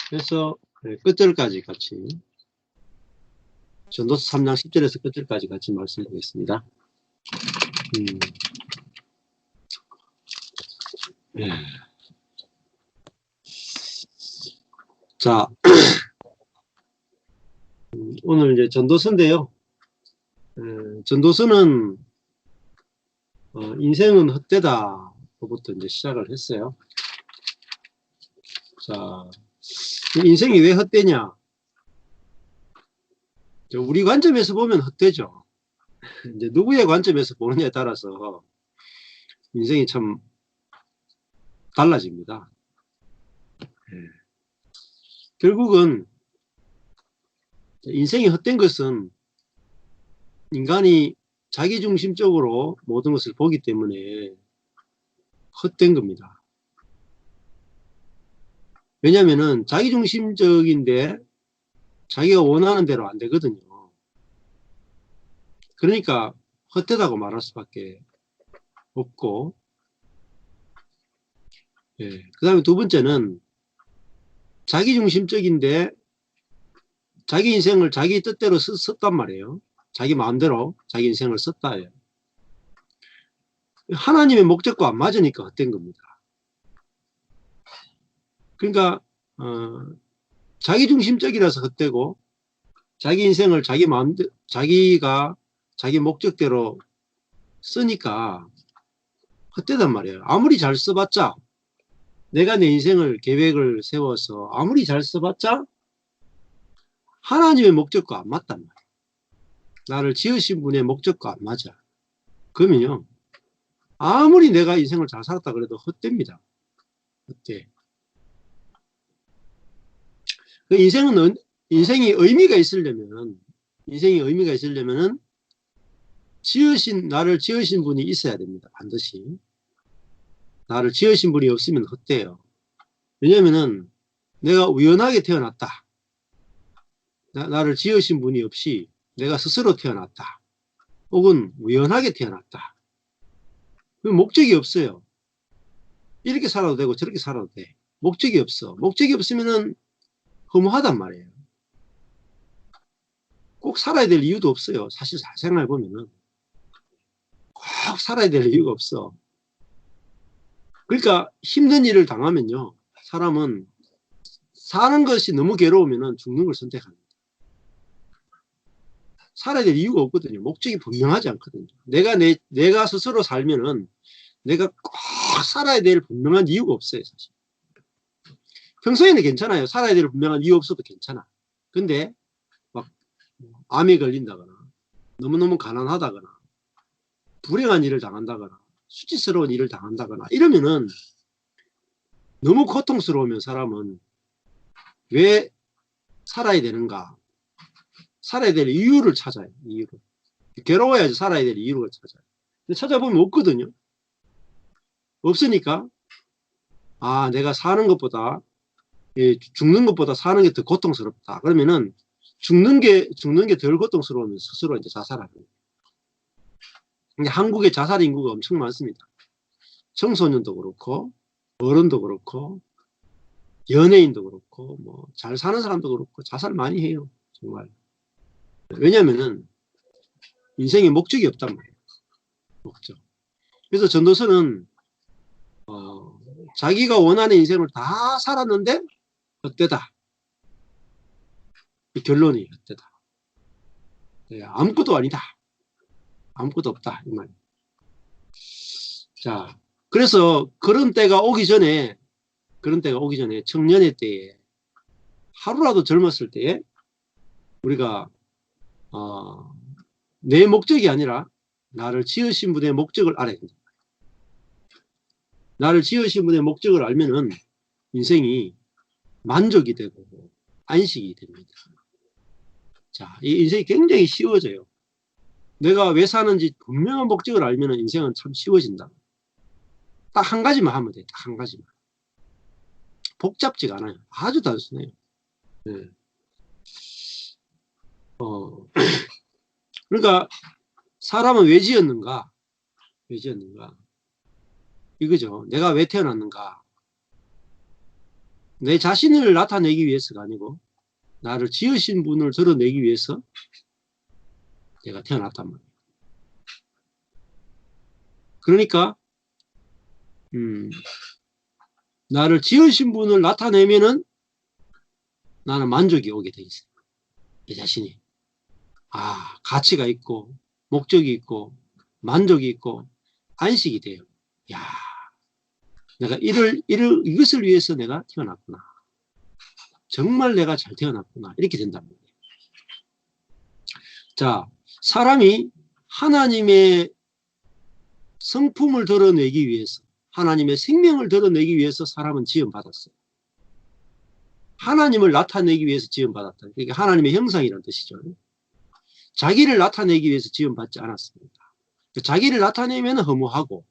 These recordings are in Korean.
그래서 끝절까지 같이 전도서 3장 10절에서 끝절까지 같이 말씀드리겠습니다. 예. 자, 오늘 이제 전도서인데요. 전도서는 인생은 헛되다부터 이제 시작을 했어요. 자, 인생이 왜 헛되냐? 우리 관점에서 보면 헛되죠. 이제 누구의 관점에서 보느냐에 따라서 인생이 참 달라집니다. 결국은 인생이 헛된 것은 인간이 자기중심적으로 모든 것을 보기 때문에 헛된 겁니다. 왜냐하면 자기중심적인데 자기가 원하는 대로 안 되거든요. 그러니까 헛되다고 말할 수밖에 없고, 그 다음에 두 번째는 자기중심적인데 자기 인생을 자기 뜻대로 썼단 말이에요. 자기 마음대로 자기 인생을 썼다 해요. 하나님의 목적과 안 맞으니까 헛된 겁니다. 그러니까 자기중심적이라서 헛되고, 자기 인생을 자기 마음대로 자기가 자기 목적대로 쓰니까 헛되단 말이에요. 아무리 잘 써봤자, 내가 내 인생을 계획을 세워서 아무리 잘 써봤자 하나님의 목적과 안 맞단 말이에요. 나를 지으신 분의 목적과 안 맞아. 그러면요, 아무리 내가 인생을 잘 살았다 그래도 헛됩니다. 헛돼. 그 인생이 의미가 있으려면, 나를 지으신 분이 있어야 됩니다. 반드시. 나를 지으신 분이 없으면 헛돼요. 왜냐면은 내가 우연하게 태어났다. 나를 지으신 분이 없이 내가 스스로 태어났다. 혹은 우연하게 태어났다. 그럼 목적이 없어요. 이렇게 살아도 되고 저렇게 살아도 돼. 목적이 없어. 목적이 없으면은 허무하단 말이에요. 꼭 살아야 될 이유도 없어요. 사실 생각해 보면은 꼭 살아야 될 이유가 없어. 그러니까 힘든 일을 당하면요, 사람은 사는 것이 너무 괴로우면은 죽는 걸 선택합니다. 살아야 될 이유가 없거든요. 목적이 분명하지 않거든요. 내가 스스로 살면은 내가 꼭 살아야 될 분명한 이유가 없어요, 사실. 평소에는 괜찮아요. 살아야 될 분명한 이유 없어도 괜찮아. 근데 막 암에 걸린다거나 너무너무 가난하다거나 불행한 일을 당한다거나 수치스러운 일을 당한다거나 이러면은 너무 고통스러우면 사람은 왜 살아야 되는가? 살아야 될 이유를 찾아요. 이유를. 괴로워야지 살아야 될 이유를 찾아요. 근데 찾아보면 없거든요. 없으니까 내가 사는 것보다 죽는 것보다 사는 게 더 고통스럽다. 그러면은 죽는 게 덜 고통스러우면 스스로 이제 자살하는 거예요. 근데 한국의 자살 인구가 엄청 많습니다. 청소년도 그렇고 어른도 그렇고 연예인도 그렇고 뭐 잘 사는 사람도 그렇고 자살 많이 해요. 정말. 왜냐면은 인생에 목적이 없단 말이에요. 목적. 그래서 전도서는 자기가 원하는 인생을 다 살았는데 헛되다. 이 결론이 헛되다. 아무것도 아니다. 아무것도 없다. 이 말이에요. 자, 그래서 그런 때가 오기 전에 청년의 때에 하루라도 젊었을 때에 우리가 내 목적이 아니라 나를 지으신 분의 목적을 알아야 된다. 나를 지으신 분의 목적을 알면은 인생이 만족이 되고 안식이 됩니다. 자, 이 인생이 굉장히 쉬워져요. 내가 왜 사는지 분명한 목적을 알면은 인생은 참 쉬워진다. 딱 한 가지만 하면 돼. 딱 한 가지만. 복잡지가 않아요. 아주 단순해요. 네. 그러니까 사람은 왜 지었는가? 이거죠. 내가 왜 태어났는가? 내 자신을 나타내기 위해서가 아니고 나를 지으신 분을 드러내기 위해서 내가 태어났단 말이에요. 그러니까 나를 지으신 분을 나타내면은 나는 만족이 오게 돼 있어요. 내 자신이. 아, 가치가 있고 목적이 있고 만족이 있고 안식이 돼요. 야, 내가 이것을 위해서 내가 태어났구나. 정말 내가 잘 태어났구나. 이렇게 된단 말이에요. 자, 사람이 하나님의 성품을 드러내기 위해서, 하나님의 생명을 드러내기 위해서 사람은 지음받았어요. 하나님을 나타내기 위해서 지음받았다. 그러니까 하나님의 형상이라는 뜻이죠. 자기를 나타내기 위해서 지음받지 않았습니다. 자기를 나타내면 허무하고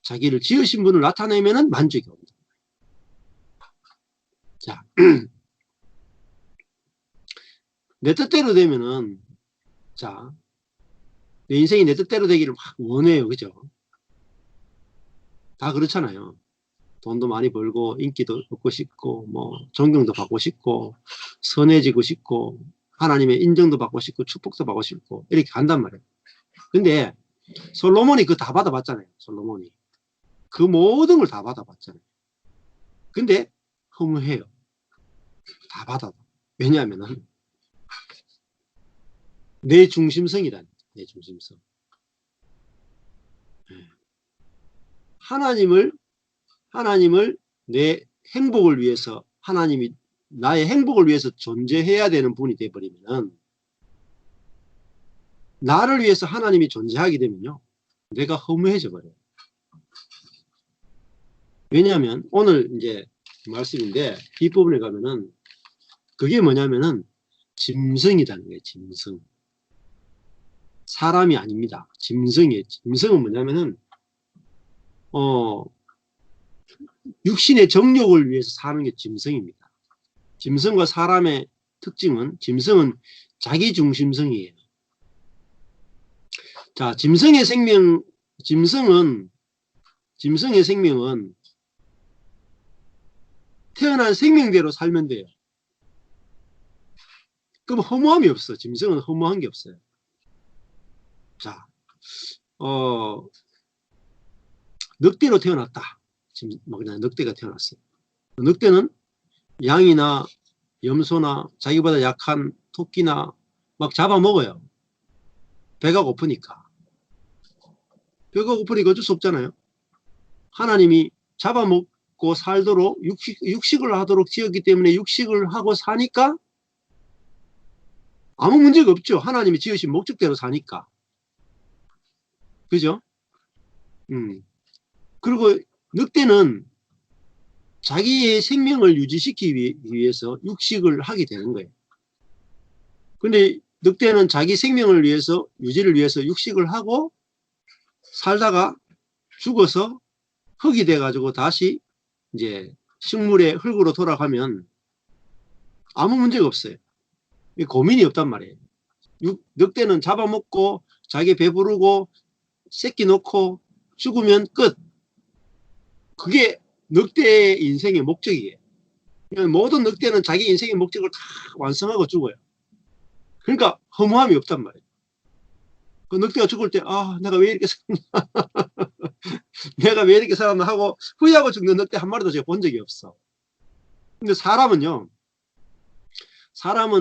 자기를 지으신 분을 나타내면 만족이 옵니다. 자, 내 뜻대로 되면은, 자, 내 인생이 내 뜻대로 되기를 막 원해요. 그죠? 다 그렇잖아요. 돈도 많이 벌고, 인기도 얻고 싶고, 뭐, 존경도 받고 싶고, 선해지고 싶고, 하나님의 인정도 받고 싶고, 축복도 받고 싶고, 이렇게 간단 말이에요. 근데, 솔로몬이 그거 다 받아봤잖아요. 솔로몬이. 그 모든 걸 다 받아봤잖아요. 근데, 허무해요. 다 받아도. 왜냐하면은, 내 중심성이란, 내 중심성. 하나님을 내 행복을 위해서, 하나님이 나의 행복을 위해서 존재해야 되는 분이 되어버리면, 나를 위해서 하나님이 존재하게 되면요, 내가 허무해져 버려요. 왜냐하면, 오늘 이제 말씀인데, 뒷부분에 가면은, 그게 뭐냐면은, 짐승이라는 거예요, 짐승. 사람이 아닙니다. 짐승이에요. 짐승은 뭐냐면은, 육신의 정욕을 위해서 사는 게 짐승입니다. 짐승과 사람의 특징은, 짐승은 자기중심성이에요. 자, 짐승의 생명은 태어난 생명대로 살면 돼요. 그럼 허무함이 없어. 짐승은 허무한 게 없어요. 자, 늑대로 태어났다. 지금 뭐 그냥 늑대가 태어났어요. 늑대는 양이나 염소나 자기보다 약한 토끼나 막 잡아먹어요. 배가 고프니까. 배가 고프니까 어쩔 수 없잖아요. 하나님이 잡아먹고 살도록 육식을 하도록 지었기 때문에 육식을 하고 사니까 아무 문제가 없죠. 하나님이 지으신 목적대로 사니까. 그죠? 그리고 늑대는 자기의 생명을 유지시키기 위해서 육식을 하게 되는 거예요. 근데 늑대는 자기 생명을 위해서, 유지를 위해서 육식을 하고 살다가 죽어서 흙이 돼가지고 다시 이제 식물의 흙으로 돌아가면 아무 문제가 없어요. 고민이 없단 말이에요. 늑대는 잡아먹고 자기 배부르고 새끼 놓고 죽으면 끝. 그게 늑대의 인생의 목적이에요. 모든 늑대는 자기 인생의 목적을 다 완성하고 죽어요. 그러니까 허무함이 없단 말이에요. 그 늑대가 죽을 때, 아, 내가 왜 이렇게 살았나? 내가 왜 이렇게 살았나 하고 후회하고 죽는 늑대 한 마리도 제가 본 적이 없어. 근데 사람은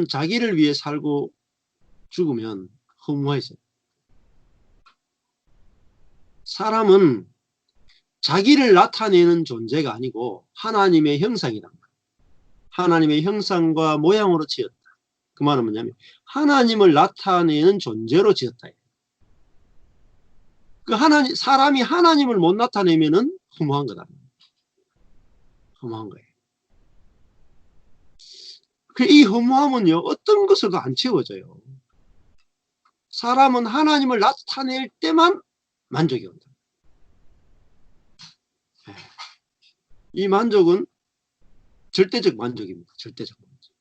자기를 위해 살고 죽으면 허무해져요. 사람은 자기를 나타내는 존재가 아니고 하나님의 형상이란 말이에요. 하나님의 형상과 모양으로 지었다. 그 말은 뭐냐면 하나님을 나타내는 존재로 지었다. 사람이 하나님을 못 나타내면은 허무한 거다. 허무한 거예요. 이 허무함은요, 어떤 것으로도 안 채워져요. 사람은 하나님을 나타낼 때만 만족이 온다. 이 만족은 절대적 만족입니다. 절대적 만족.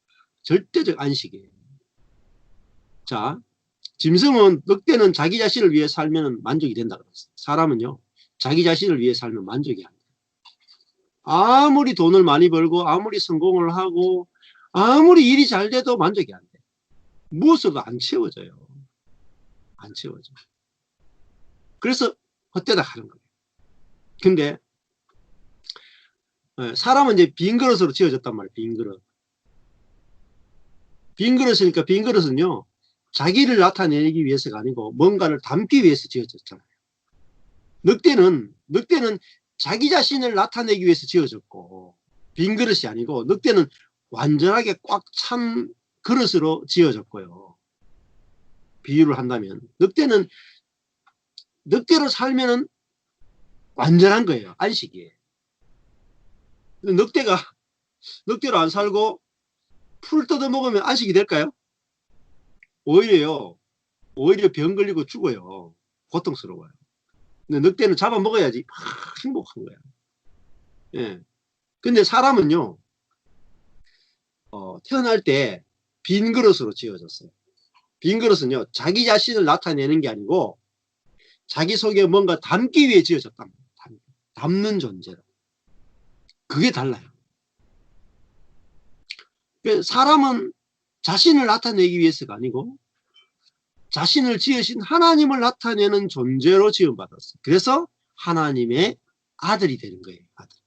절대적 안식이에요. 자, 늑대는 자기 자신을 위해 살면 만족이 된다 그랬어요. 사람은요, 자기 자신을 위해 살면 만족이 안 돼요. 아무리 돈을 많이 벌고 아무리 성공을 하고 아무리 일이 잘 돼도 만족이 안 돼. 무엇으로도 안 채워져요. 안 채워져. 그래서 헛되다 하는 거예요. 근데 사람은 이제 빈 그릇으로 지어졌단 말이에요. 빈 그릇. 빈 그릇이니까 빈 그릇은요. 자기를 나타내기 위해서가 아니고 뭔가를 담기 위해서 지어졌잖아요. 늑대는 자기 자신을 나타내기 위해서 지어졌고 빈 그릇이 아니고 늑대는 완전하게 꽉 찬 그릇으로 지어졌고요. 비유를 한다면 늑대로 살면은 완전한 거예요. 안식이에요. 늑대로 안 살고 풀 뜯어 먹으면 안식이 될까요? 오히려 병 걸리고 죽어요. 고통스러워요. 근데 늑대는 잡아 먹어야지 행복한 거야. 예. 근데 사람은요, 태어날 때 빈 그릇으로 지어졌어요. 빈 그릇은요, 자기 자신을 나타내는 게 아니고 자기 속에 뭔가 담기 위해 지어졌단 말이에요. 담는 존재로. 그게 달라요. 사람은 자신을 나타내기 위해서가 아니고 자신을 지으신 하나님을 나타내는 존재로 지음받았어요. 그래서 하나님의 아들이 되는 거예요. 아들.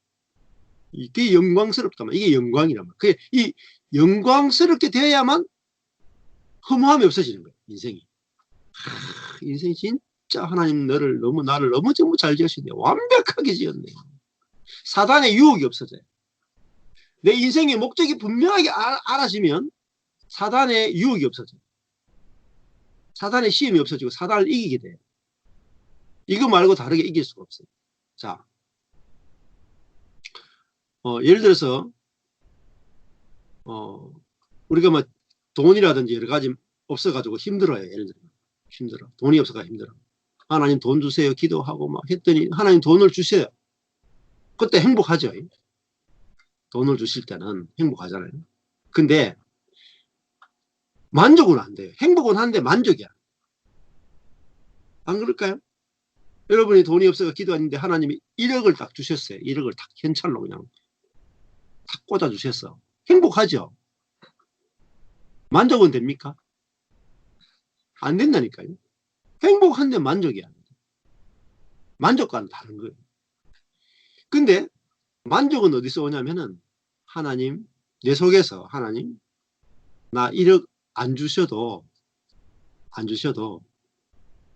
이게 영광스럽단 말이에요. 이게 영광이란 말이에요. 이 영광스럽게 되어야만 허무함이 없어지는 거예요. 인생이. 인생이 진짜 하나님 나를 너무 전부 잘 지으시네. 완벽하게 지었네. 사단의 유혹이 없어져요. 내 인생의 목적이 분명하게 알아지면 사단의 유혹이 없어져요. 사단의 시험이 없어지고 사단을 이기게 돼요. 이거 말고 다르게 이길 수가 없어요. 자, 예를 들어서 우리가 뭐 돈이라든지 여러 가지 없어가지고 힘들어요. 예를 들어 힘들어. 돈이 없어가 힘들어. 하나님 돈 주세요. 기도하고 막 했더니 하나님 돈을 주세요. 그때 행복하죠. 돈을 주실 때는 행복하잖아요. 근데 만족은 안 돼요. 행복은 한데 만족이 안 그럴까요? 여러분이 돈이 없어서 기도했는데 하나님이 1억을 딱 주셨어요. 1억을 딱 현찰로 그냥 탁 꽂아 주셨어. 행복하죠? 만족은 됩니까? 안 된다니까요. 행복한데 만족이 안 돼. 만족과는 다른 거예요. 근데 만족은 어디서 오냐면은 하나님, 내 속에서 하나님, 나 1억 안 주셔도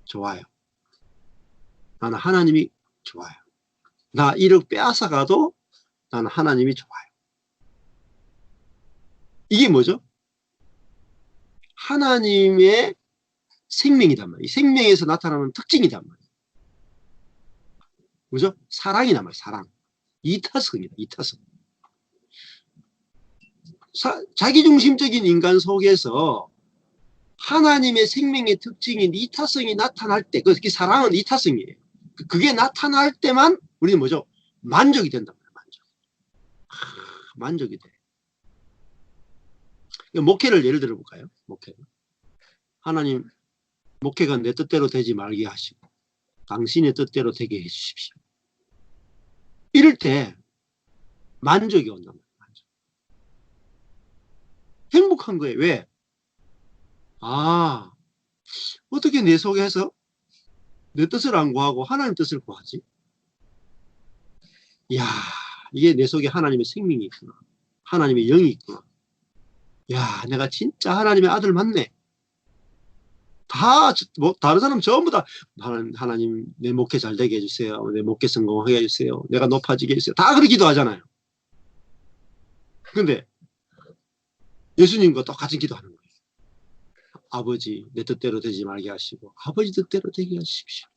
좋아요. 나는 하나님이 좋아요. 나 1억 빼앗아가도 나는 하나님이 좋아요. 이게 뭐죠? 하나님의 생명이단 말이에요. 생명에서 나타나는 특징이단 말이에요. 그죠? 사랑이란 말이에요. 사랑. 이타성이다. 이타성. 자기중심적인 인간 속에서 하나님의 생명의 특징인 이타성이 나타날 때, 그게 사랑은 이타성이에요. 그게 나타날 때만 우리는 뭐죠? 만족이 된단 말이에요. 만족이 돼. 목회를 예를 들어 볼까요? 목회. 하나님, 목회가 내 뜻대로 되지 말게 하시고 당신의 뜻대로 되게 해주십시오. 이럴 때 만족이 온단 말이에요. 만족. 행복한 거예요. 왜? 어떻게 내 속에서 내 뜻을 안 구하고 하나님 뜻을 구하지? 이야, 이게 내 속에 하나님의 생명이 있구나. 하나님의 영이 있구나. 야, 내가 진짜 하나님의 아들 맞네. 다른 사람 전부 다 하나님 내 목회 잘 되게 해주세요. 내 목회 성공하게 해주세요. 내가 높아지게 해주세요. 다 그렇게 기도하잖아요. 근데 예수님과 똑같은 기도하는 거예요. 아버지 내 뜻대로 되지 말게 하시고 아버지 뜻대로 되게 하십시오.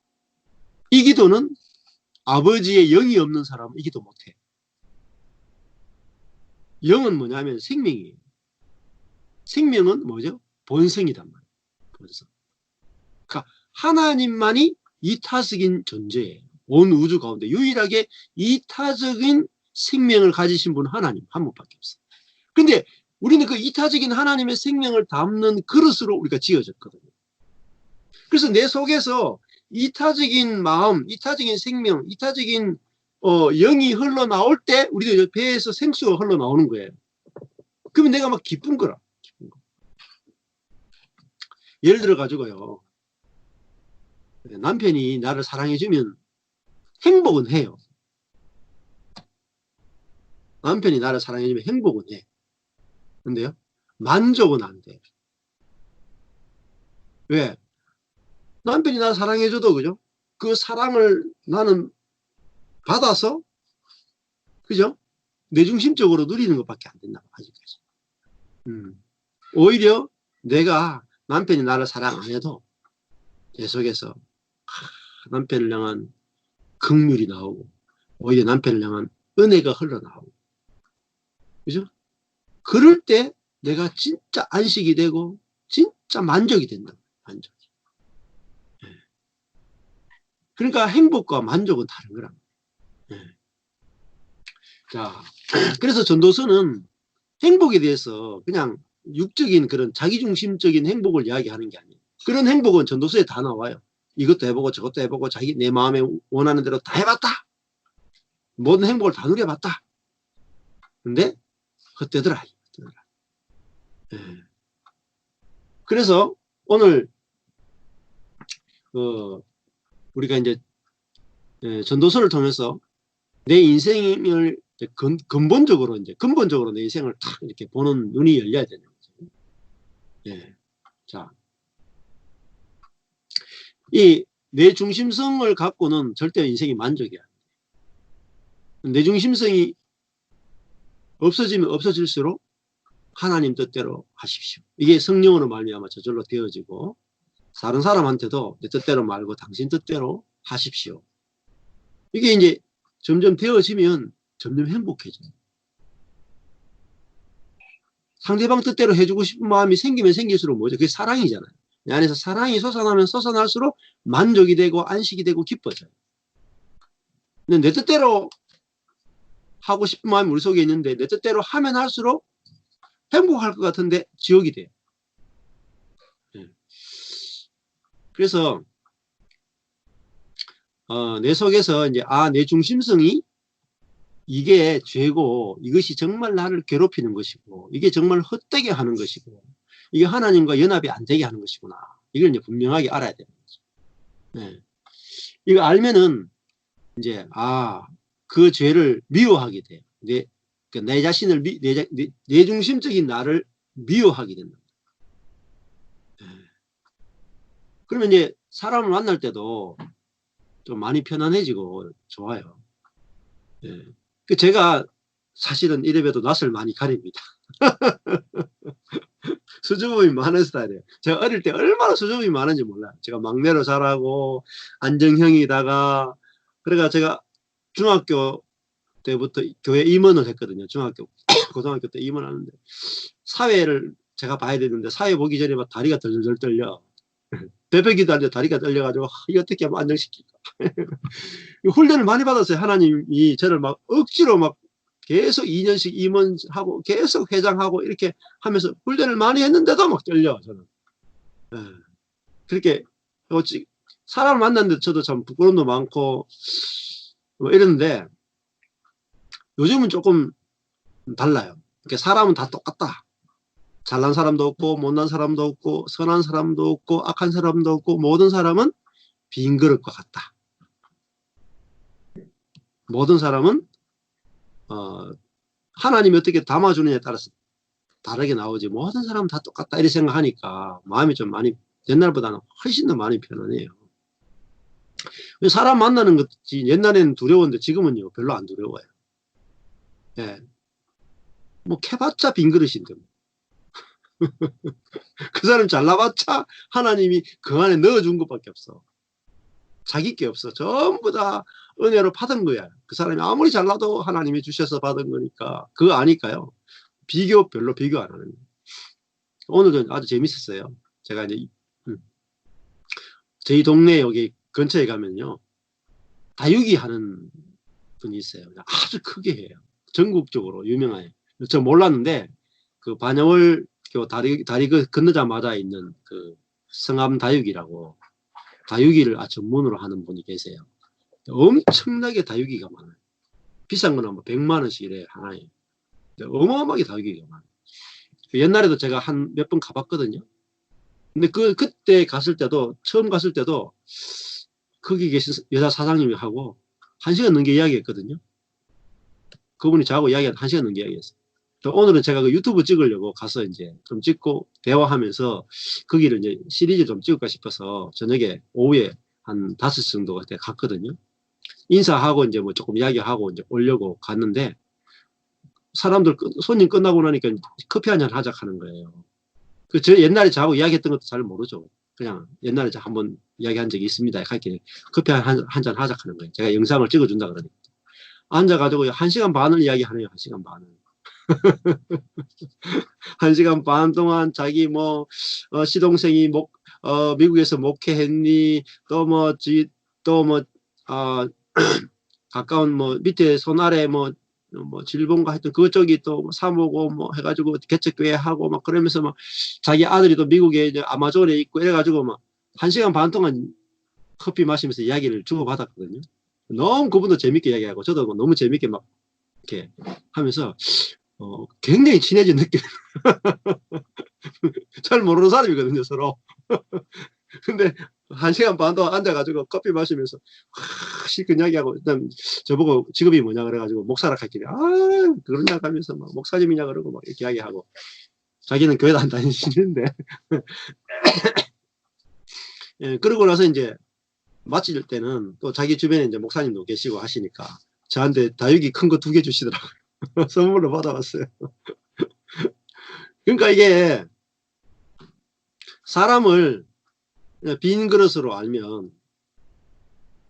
이 기도는 아버지의 영이 없는 사람은 이 기도 못해. 영은 뭐냐면 생명이에요. 생명은 뭐죠? 본성이단 말이에요. 본성. 그러니까 하나님만이 이타적인 존재예요. 온 우주 가운데 유일하게 이타적인 생명을 가지신 분은 하나님 한 분밖에 없어요. 근데 우리는 그 이타적인 하나님의 생명을 담는 그릇으로 우리가 지어졌거든요. 그래서 내 속에서 이타적인 마음, 이타적인 생명, 이타적인 영이 흘러나올 때 우리도 배에서 생수가 흘러나오는 거예요. 그러면 내가 막 기쁜 거라. 예를 들어 가지고요. 남편이 나를 사랑해주면 행복은 해요. 남편이 나를 사랑해주면 행복은 해. 근데요, 만족은 안 돼. 왜? 남편이 나를 사랑해줘도, 그죠? 그 사랑을 나는 받아서, 그죠? 내중심적으로 누리는 것밖에 안 된다, 아직까지. 오히려 내가 남편이 나를 사랑 안 해도 계속해서 남편을 향한 긍휼이 나오고, 오히려 남편을 향한 은혜가 흘러나오고, 그죠? 그럴 때 내가 진짜 안식이 되고 진짜 만족이 된다. 만족이. 그러니까 행복과 만족은 다른 거랍니다. 자, 그래서 전도서는 행복에 대해서 그냥 육적인 그런 자기중심적인 행복을 이야기하는 게 아니에요. 그런 행복은 전도서에 다 나와요. 이것도 해보고 저것도 해보고 자기 내 마음에 원하는 대로 다 해봤다. 모든 행복을 다 누려봤다. 근데 헛되더라. 그래서 오늘 우리가 이제 전도서를 통해서 내 인생을 근본적으로 내 인생을 탁 이렇게 보는 눈이 열려야 되는 거죠. 예. 자, 이 내 중심성을 갖고는 절대 인생이 만족이 안 돼. 내 중심성이 없어지면 없어질수록 하나님 뜻대로 하십시오. 이게 성령으로 말미암아 저절로 되어지고, 다른 사람한테도 내 뜻대로 말고 당신 뜻대로 하십시오. 이게 이제 점점 되어지면 점점 행복해져요. 상대방 뜻대로 해주고 싶은 마음이 생기면 생길수록 뭐죠? 그게 사랑이잖아요. 내 안에서 사랑이 솟아나면 솟아날수록 만족이 되고 안식이 되고 기뻐져요. 근데 내 뜻대로 하고 싶은 마음이 우리 속에 있는데 내 뜻대로 하면 할수록 행복할 것 같은데 지옥이 돼요. 그래서 내 속에서 이제 내 중심성이 이게 죄고, 이것이 정말 나를 괴롭히는 것이고, 이게 정말 헛되게 하는 것이고, 이게 하나님과 연합이 안 되게 하는 것이구나. 이걸 이제 분명하게 알아야 되는 거죠. 네. 이거 알면은 이제 그 죄를 미워하게 돼요. 내 자신을 내 중심적인 나를 미워하게 된다. 네. 그러면 이제 사람을 만날 때도 좀 많이 편안해지고 좋아요. 네. 제가 사실은 이래봬도 낯을 많이 가립니다. 수줍음이 많은 스타일이에요. 제가 어릴 때 얼마나 수줍음이 많은지 몰라요. 제가 막내로 자라고 안정형이다가, 그러니까 제가 중학교 때부터 교회 임원을 했거든요. 중학교, 고등학교 때 임원하는데 사회를 제가 봐야 되는데 사회 보기 전에 막 다리가 덜덜 떨려. 배배기도 하는데 다리가 떨려가지고 이거 어떻게 하면 안정시킬까. 훈련을 많이 받았어요. 하나님이 저를 막 억지로 막 계속 2년씩 임원하고 계속 회장하고 이렇게 하면서 훈련을 많이 했는데도 막 떨려, 저는. 네. 그렇게 사람을 만났는데 저도 참 부끄러움도 많고 뭐 이랬는데, 요즘은 조금 달라요. 그러니까 사람은 다 똑같다. 잘난 사람도 없고 못난 사람도 없고 선한 사람도 없고 악한 사람도 없고, 모든 사람은 빈 그릇과 같다. 모든 사람은 하나님이 어떻게 담아주느냐에 따라서 다르게 나오지, 모든 사람은 다 똑같다 이렇게 생각하니까 마음이 좀 많이 옛날보다는 훨씬 더 많이 편하네요. 사람 만나는 것이 옛날에는 두려웠는데 지금은요 별로 안 두려워요. 예. 뭐 캐봤자 빈 그릇인데 그 사람 잘나봤자 하나님이 그 안에 넣어준 것밖에 없어. 자기 게 없어. 전부 다 은혜로 받은 거야. 그 사람이 아무리 잘나도 하나님이 주셔서 받은 거니까 그거 아니까요. 별로 비교 안 하는 거예요. 오늘도 아주 재밌었어요. 제가 이제 저희 동네 여기 근처에 가면요 다육이 하는 분이 있어요. 아주 크게 해요. 전국적으로 유명해요. 저 몰랐는데 그 반야월 다리 건너자마자 있는 그 성암 다육이라고, 다육이를 전문으로 하는 분이 계세요. 엄청나게 다육이가 많아요. 비싼 거는 뭐 100만 원씩이래, 하나에. 어마어마하게 가격이 많아요. 옛날에도 제가 한 몇 번 가봤거든요. 근데 그때 갔을 때도, 처음 갔을 때도, 거기 계신 여자 사장님이 하고, 1시간 넘게 이야기했거든요. 그분이 저하고 이야기한 1시간 넘게 이야기했어요. 오늘은 제가 그 유튜브 찍으려고 가서 이제 좀 찍고, 대화하면서, 거기를 이제 시리즈 좀 찍을까 싶어서, 저녁에, 오후에 한 5시 정도 그때 갔거든요. 인사하고 이제 뭐 조금 이야기하고 이제 오려고 갔는데, 사람들, 손님 끝나고 나니까 커피 한잔 하자 하는 거예요. 저 옛날에 저하고 이야기했던 것도 잘 모르죠. 그냥 옛날에 저 한번 이야기한 적이 있습니다. 이렇게 커피 한 잔 하자 하는 거예요. 제가 영상을 찍어준다 그러니까. 앉아가지고 1시간 반을 이야기하네요. 1시간 반을. 1시간 반 동안 자기 뭐, 시동생이 미국에서 목회했니, 또 뭐, 가까운 뭐, 밑에 손 아래 뭐 질본가 하여튼 그쪽이 또 사모고 뭐 해가지고 개척교회 하고 막 그러면서 막 자기 아들이 또 미국에 이제 아마존에 있고 이래가지고 막 1시간 반 동안 커피 마시면서 이야기를 주고받았거든요. 너무 그분도 재밌게 이야기하고 저도 뭐 너무 재밌게 막 이렇게 하면서 굉장히 친해진 느낌. 잘 모르는 사람이거든요, 서로. 근데 1시간 반 동안 앉아가지고 커피 마시면서 실컷 이야기하고 일단 저보고 직업이 뭐냐 그래가지고 목사라 했길래 그러냐 하면서 막 목사님이냐 그러고 막 이렇게 이야기하고 자기는 교회도 안 다니시는데 예, 그러고 나서 이제 마칠 때는 또 자기 주변에 이제 목사님도 계시고 하시니까 저한테 다육이 큰 거 2개 주시더라고요. 선물로 받아왔어요. 그러니까 이게 사람을 빈 그릇으로 알면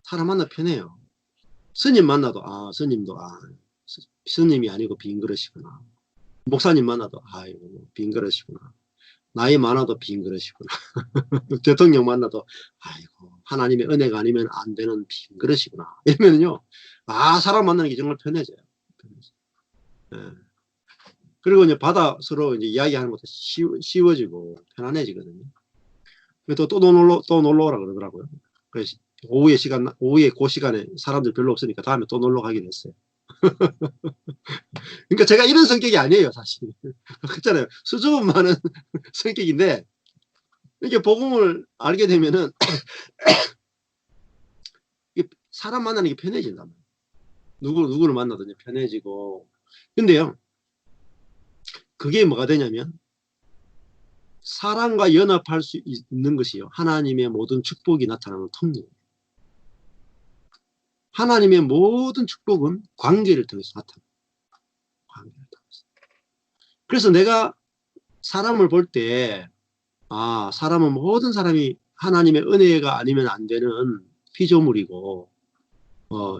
사람 만나 편해요. 스님 만나도 스님도 스님이 아니고 빈 그릇이구나. 목사님 만나도 아이고 빈 그릇이구나. 나이 많아도 빈 그릇이구나. 대통령 만나도 아이고 하나님의 은혜가 아니면 안 되는 빈 그릇이구나. 이러면요 사람 만나는 게 정말 편해져요. 네. 그리고 이제 서로 이제 이야기하는 것도 쉬워지고 편안해지거든요. 또 놀러 오라 그러더라고요. 그래서 오후에 그 시간에 사람들 별로 없으니까 다음에 또 놀러 가기로 했어요. 그러니까 제가 이런 성격이 아니에요, 사실. 그렇잖아요. 수줍음 많은 성격인데, 이렇게 복음을 알게 되면은, 사람 만나는 게 편해진단 말이에요. 누구를 만나든지 편해지고. 근데요, 그게 뭐가 되냐면, 사람과 연합할 수 있는 것이요. 하나님의 모든 축복이 나타나는 통로예요. 하나님의 모든 축복은 관계를 통해서 나타납니다. 관계를 통해서. 그래서 내가 사람을 볼 때, 사람은 모든 사람이 하나님의 은혜가 아니면 안 되는 피조물이고,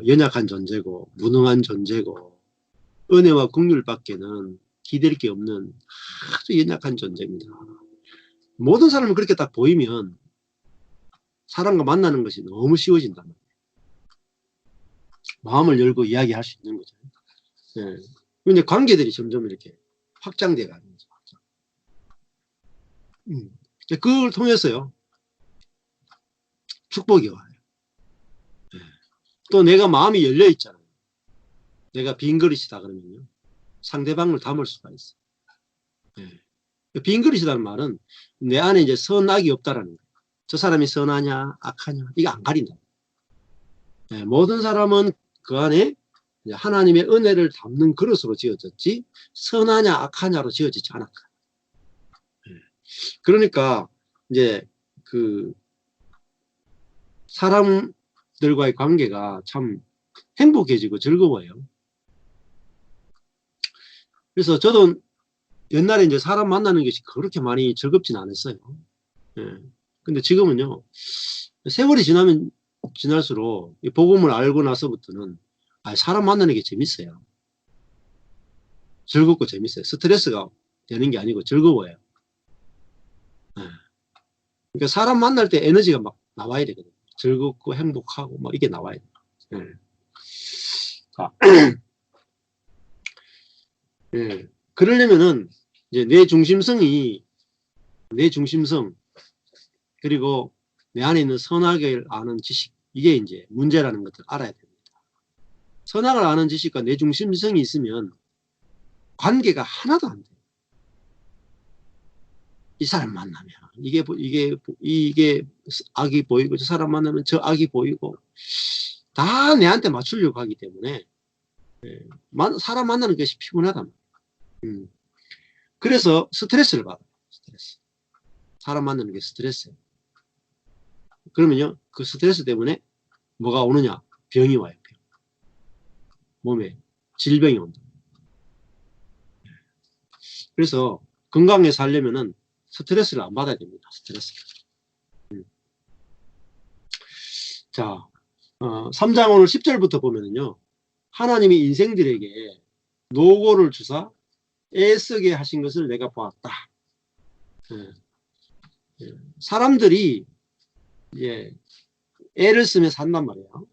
연약한 존재고, 무능한 존재고, 은혜와 긍휼밖에는 기댈 게 없는 아주 연약한 존재입니다. 모든 사람은 그렇게 딱 보이면 사람과 만나는 것이 너무 쉬워진단 말이에요. 마음을 열고 이야기할 수 있는 거죠. 예. 근데 관계들이 점점 이렇게 확장돼 가는 거죠. 그걸 통해서요, 축복이 와요. 예. 또 내가 마음이 열려 있잖아요. 내가 빈 그릇이다 그러면요, 상대방을 담을 수가 있어요. 예. 빈 그릇이라는 말은 내 안에 이제 선악이 없다라는 거예요. 저 사람이 선하냐, 악하냐, 이거 안 가린다. 예. 모든 사람은 그 안에 하나님의 은혜를 담는 그릇으로 지어졌지, 선하냐, 악하냐로 지어지지 않았다. 예. 그러니까, 이제, 사람들과의 관계가 참 행복해지고 즐거워요. 그래서 저도 옛날에 이제 사람 만나는 것이 그렇게 많이 즐겁진 않았어요. 예. 근데 지금은요, 세월이 지날수록 이 복음을 알고 나서부터는 사람 만나는 게 재밌어요. 즐겁고 재밌어요. 스트레스가 되는 게 아니고 즐거워요. 예. 그러니까 사람 만날 때 에너지가 막 나와야 되거든요. 즐겁고 행복하고 막 이게 나와야 돼요. 예. 자, 예. 그러려면은 이제 내 중심성, 그리고 내 안에 있는 선악을 아는 지식, 이게 이제 문제라는 것을 알아야 됩니다. 선악을 아는 지식과 내 중심성이 있으면 관계가 하나도 안 돼. 이 사람 만나면 이게 악이 보이고 저 사람 만나면 저 악이 보이고 다 내한테 맞추려고 하기 때문에 사람 만나는 것이 피곤하단 말이야. 그래서 스트레스를 받아요. 스트레스. 사람 만나는 게 스트레스예요. 그러면요, 그 스트레스 때문에 뭐가 오느냐? 병이 와요. 병. 몸에 질병이 온다. 그래서 건강하게 살려면은 스트레스를 안 받아야 됩니다. 스트레스. 자, 3장 오늘 10절부터 보면은요, 하나님이 인생들에게 노고를 주사 애쓰게 하신 것을 내가 보았다. 사람들이 애를 쓰며 산단 말이에요.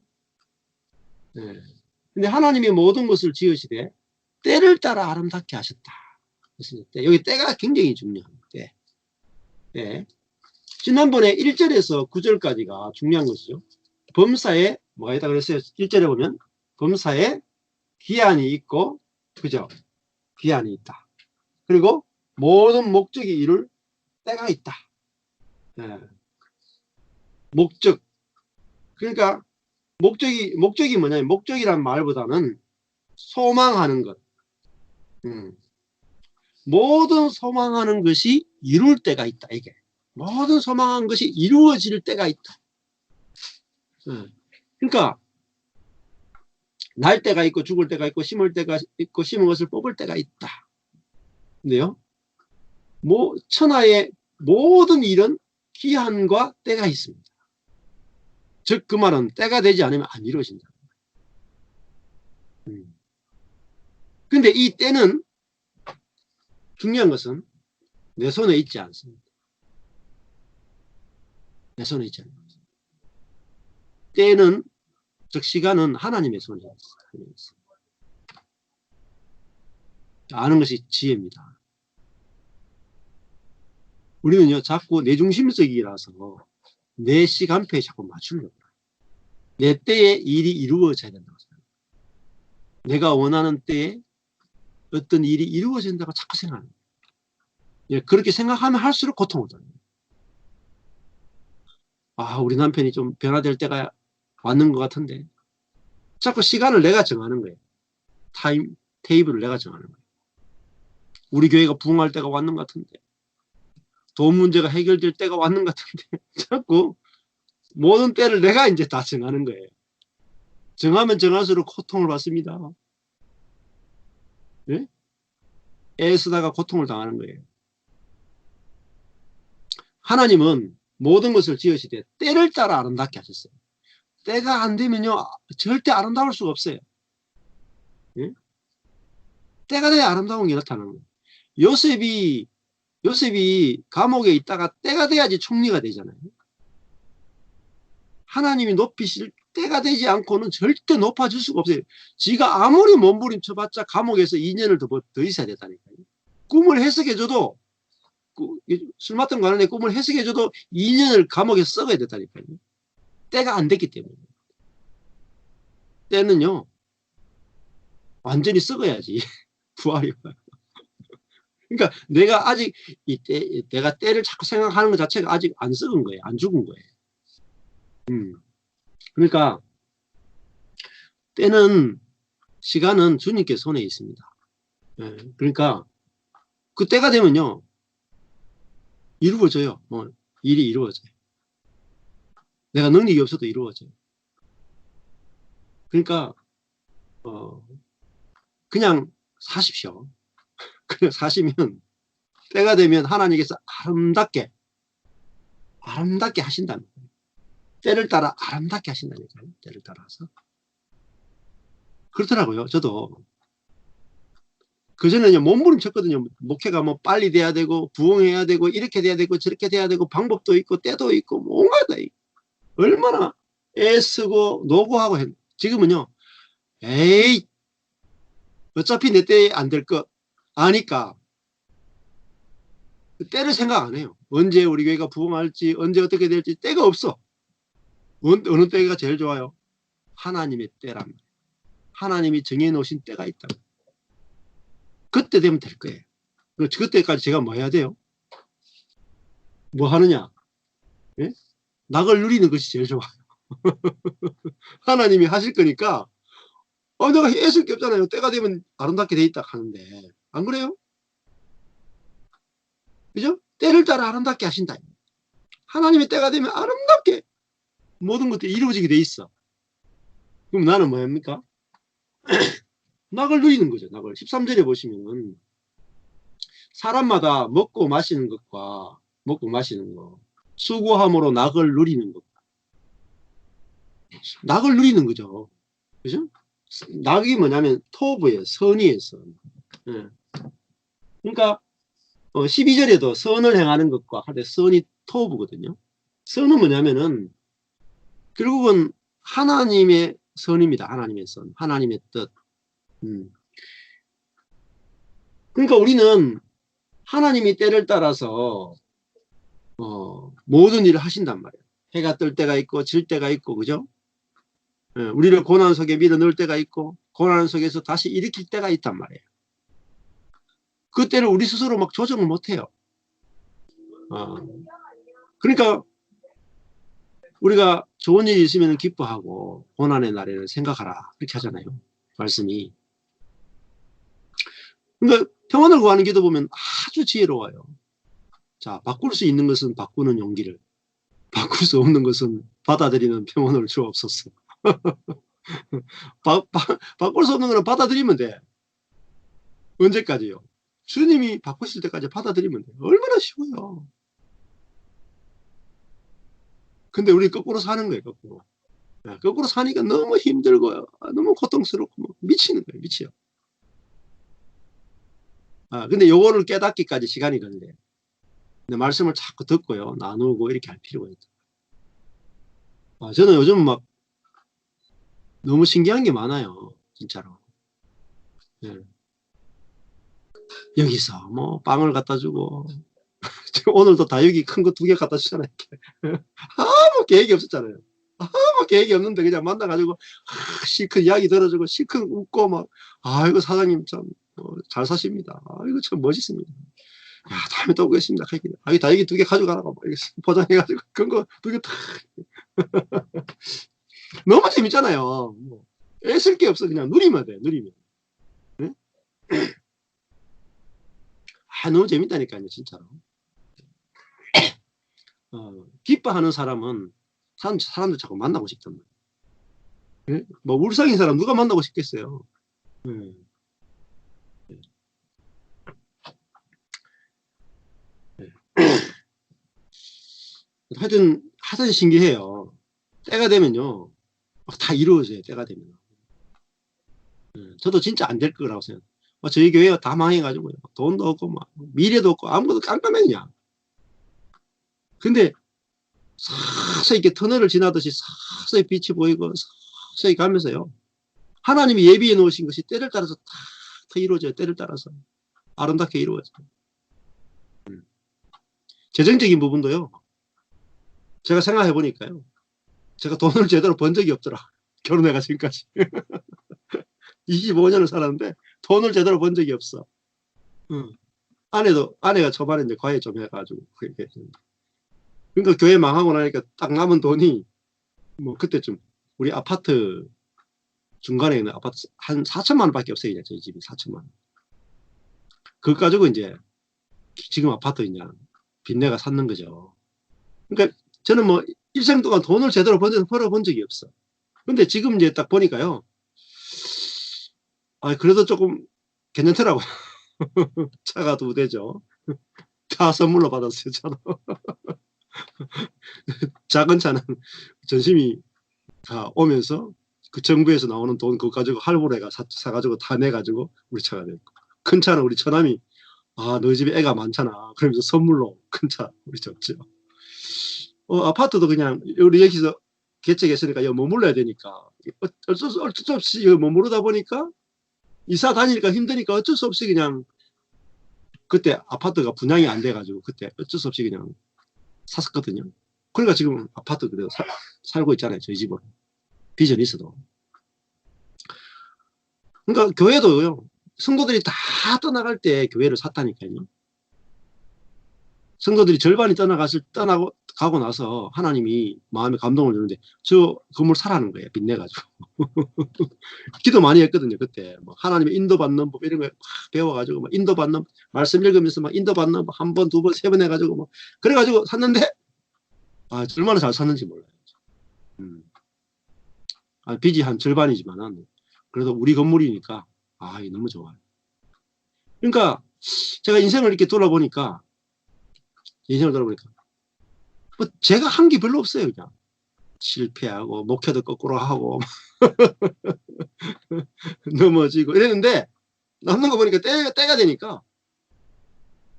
근데 하나님이 모든 것을 지으시되 때를 따라 아름답게 하셨다. 여기 때가 굉장히 중요합니다. 때. 지난번에 1절에서 9절까지가 중요한 것이죠. 범사에 뭐가 있다 그랬어요? 1절에 보면 범사에 기한이 있고, 그죠? 기한이 있다. 그리고 모든 목적이 이룰 때가 있다. 목적. 그러니까 목적이 뭐냐면, 목적이란 말보다는 소망하는 것. 모든 소망하는 것이 이룰 때가 있다. 이게 모든 소망하는 것이 이루어질 때가 있다. 그러니까 날 때가 있고 죽을 때가 있고 심을 때가 있고 심은 것을 뽑을 때가 있다. 근데요, 천하의 모든 일은 기한과 때가 있습니다. 즉 그 말은 때가 되지 않으면 안 이루어진다. 근데 이 때는, 중요한 것은 내 손에 있지 않습니다. 내 손에 있지 않습니다. 때는, 즉 시간은 하나님의 손에 있습니다. 아는 것이 지혜입니다. 우리는요, 자꾸 내 중심적이라서 내 시간표에 자꾸 맞추려고 해요. 내 때에 일이 이루어져야 된다고 생각해요. 내가 원하는 때에 어떤 일이 이루어진다고 자꾸 생각합니다. 그렇게 생각하면 할수록 고통을 당해요. 우리 남편이 좀 변화될 때가 왔는 것 같은데, 자꾸 시간을 내가 정하는 거예요. 테이블을 내가 정하는 거예요. 우리 교회가 부흥할 때가 왔는 것 같은데, 돈 문제가 해결될 때가 왔는 것 같은데, 자꾸 모든 때를 내가 이제 다 정하는 거예요. 정하면 정할수록 고통을 받습니다. 네? 애쓰다가 고통을 당하는 거예요. 하나님은 모든 것을 지으시되 때를 따라 아름답게 하셨어요. 때가 안 되면요, 절대 아름다울 수가 없어요. 네? 때가 돼야 아름다운 게 나타나는 거예요. 요셉이 감옥에 있다가 때가 돼야지 총리가 되잖아요. 하나님이 높이실 때가 되지 않고는 절대 높아질 수가 없어요. 지가 아무리 몸부림쳐봤자 감옥에서 2년을 더 있어야 된다니까요. 꿈을 해석해줘도, 술 맡은 관원의 꿈을 해석해줘도 2년을 감옥에서 썩어야 된다니까요. 때가 안 됐기 때문에. 때는요, 완전히 썩어야지 부활이 와요. 그러니까 내가 아직 내가 때를 자꾸 생각하는 것 자체가 아직 안 썩은 거예요. 안 죽은 거예요. 그러니까 때는, 시간은 주님께 손에 있습니다. 그러니까 그 때가 되면요, 이루어져요. 일이 이루어져요. 내가 능력이 없어도 이루어져요. 그러니까 그냥 사십시오. 그냥 사시면 때가 되면 하나님께서 아름답게 하신다는 거예요. 때를 따라 아름답게 하신다니까요. 때를 따라서. 그렇더라고요. 저도 그전에는 몸부림쳤거든요. 목회가 뭐 빨리 돼야 되고 부흥해야 되고 이렇게 돼야 되고 저렇게 돼야 되고 방법도 있고 때도 있고 뭔가 다 있고 얼마나 애쓰고 노고하고 지금은요, 에이 어차피 내 때에 안 될 것 아니까 때를 생각 안 해요. 언제 우리 교회가 부흥할지, 언제 어떻게 될지 때가 없어. 어느 때가 제일 좋아요? 하나님의 때랍니다. 하나님이 정해놓으신 때가 있다. 그때 되면 될 거예요. 그때까지 제가 뭐 해야 돼요? 뭐 하느냐? 예? 낙을 누리는 것이 제일 좋아요. 하나님이 하실 거니까 내가 애쓸 게 없잖아요. 때가 되면 아름답게 돼 있다 하는데 안 그래요? 그죠? 때를 따라 아름답게 하신다. 하나님의 때가 되면 아름답게 모든 것들이 이루어지게 돼 있어. 그럼 나는 뭐 합니까? 낙을 누리는 거죠. 낙을. 13절에 보시면은 사람마다 먹고 마시는 것과 먹고 마시는 것, 수고함으로 낙을 누리는 것. 낙을 누리는 거죠. 그죠? 낙이 뭐냐면 토부예요. 선이에요. 선. 예. 그러니까 12절에도 선을 행하는 것과 할 때 선이 토부거든요. 선은 뭐냐면은 결국은 하나님의 선입니다. 하나님의 선. 하나님의 뜻. 그러니까 우리는 하나님이 때를 따라서 모든 일을 하신단 말이에요. 해가 뜰 때가 있고 질 때가 있고 그죠? 예, 우리를 고난 속에 밀어넣을 때가 있고 고난 속에서 다시 일으킬 때가 있단 말이에요. 그 때를 우리 스스로 막 조정을 못해요. 그러니까 우리가 좋은 일이 있으면 기뻐하고 고난의 날에는 생각하라 이렇게 하잖아요. 말씀이. 그러니까 평안을 구하는 기도 보면 아주 지혜로워요. 자, 바꿀 수 있는 것은 바꾸는 용기를, 바꿀 수 없는 것은 받아들이는 평안을 주옵소서. 바꿀 수 없는 거는 받아들이면 돼. 언제까지요? 주님이 바꾸실 때까지 받아들이면 돼. 얼마나 쉬워요. 근데 우리 거꾸로 사는 거예요. 거꾸로. 거꾸로 사니까 너무 힘들고요. 너무 고통스럽고 미치는 거예요. 미쳐요. 근데 요거를 깨닫기까지 시간이 걸려요. 근데 말씀을 자꾸 듣고요. 나누고 이렇게 할 필요가 있다. 저는 요즘 막 너무 신기한 게 많아요. 진짜로. 네. 여기서 뭐 빵을 갖다 주고 오늘도 다육이 큰 거 2개 갖다 주잖아요. 아무 계획이 없었잖아요. 아무 계획이 없는데 그냥 만나가지고 실컷 이야기 들어주고 실컷 웃고 막 아이고 사장님 참 잘 사십니다. 아이고 참 멋있습니다. 야, 다음에 또 오겠습니다. 이 다육이 2개 가져가라고 포장해가지고 그런 거 2개 다 너무 재밌잖아요. 애쓸 게 없어. 그냥 누리면 돼. 누리면. 네? 너무 재밌다니까요. 진짜로. 기뻐하는 사람은 사람들 자꾸 만나고 싶단 말이에요. 네? 뭐 울상인 사람 누가 만나고 싶겠어요. 네. 하여튼 신기해요. 때가 되면요. 다 이루어져요. 때가 되면. 저도 진짜 안 될 거라고 생각해요. 저희 교회가 다 망해가지고요. 돈도 없고 미래도 없고 아무것도 깜깜해 그냥. 근데 서서히 이렇게 터널을 지나듯이 서서히 빛이 보이고 서서히 가면서요. 하나님이 예비해 놓으신 것이 때를 따라서 다 이루어져요. 때를 따라서. 아름답게 이루어져요. 재정적인 부분도요. 제가 생각해 보니까요. 제가 돈을 제대로 번 적이 없더라. 결혼해가 지금까지. 25년을 살았는데 돈을 제대로 번 적이 없어. 아내가 초반에 이제 과외 좀 해가지고 그렇게. 그러니까 교회 망하고 나니까 딱 남은 돈이 그때쯤 우리 아파트 중간에 있는 아파트 한 4천만 원밖에 없어요. 이제 저희 집이 4천만 원. 그거 가지고 이제 지금 아파트 그냥 빚내가 샀는 거죠. 그러니까 저는 일생 동안 돈을 제대로 벌어본 적이 없어. 근데 지금 이제 딱 보니까요. 그래도 조금 괜찮더라고요. 차가 2대죠. 다 선물로 받았어요. 차도. 작은 차는 전심이 다 오면서 그 정부에서 나오는 돈 그거 가지고 할부로 해가 사가지고 다 내가지고 우리 차가 됐고, 큰 차는 우리 처남이 너 집에 애가 많잖아 그러면서 선물로 큰 차 우리 줬죠. 아파트도 그냥 우리 여기서 개척했으니까 여기 머물러야 되니까 어쩔 수 없이 여기 머무르다 보니까 이사 다니니까 힘드니까 어쩔 수 없이 그냥 그때 아파트가 분양이 안 돼가지고 그때 어쩔 수 없이 그냥 샀었거든요. 그러니까 지금 아파트 그대로 살고 있잖아요. 저희 집은. 빚은 있어도. 그러니까 교회도요. 성도들이 다 떠나갈 때 교회를 샀다니까요. 성도들이 절반이 떠나고 가고 나서 하나님이 마음에 감동을 주는데 저 건물 사라는 거예요. 빚내가지고. 기도 많이 했거든요. 그때 뭐 하나님의 인도받는 법 이런 거 배워가지고 막 인도받는 말씀 읽으면서 막 인도받는 법 한 번, 두 번, 세 번 해가지고 뭐 그래가지고 샀는데 얼마나 잘 샀는지 몰라요. 빚이 한 절반이지만은 그래도 우리 건물이니까 이게 너무 좋아요. 그러니까 제가 인생을 이렇게 돌아보니까 뭐 제가 한 게 별로 없어요. 그냥 실패하고 목표도 거꾸로 하고 넘어지고 이랬는데 남는 거 보니까 때가 되니까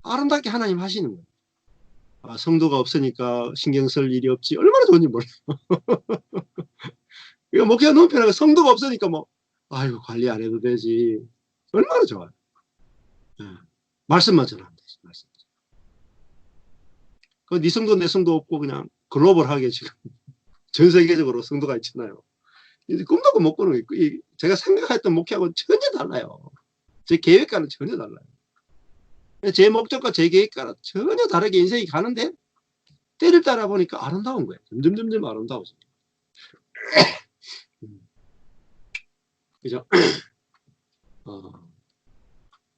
아름답게 하나님 하시는 거예요. 성도가 없으니까 신경 쓸 일이 없지 얼마나 좋은지 몰라요. 목회가 너무 편하고 성도가 없으니까 뭐 아이고 관리 안 해도 되지 얼마나 좋아요. 네. 말씀만 전하면 되지. 말씀. 네 성도 내 성도 없고 그냥 글로벌하게 지금 전 세계적으로 성도가 있잖아요. 꿈도 못 꾸는 거예요. 제가 생각했던 목표하고는 전혀 달라요. 제 계획과는 전혀 달라요. 제 목적과 제 계획과는 전혀 다르게 인생이 가는데 때를 따라 보니까 아름다운 거예요. 점점 아름다워져요. 그죠?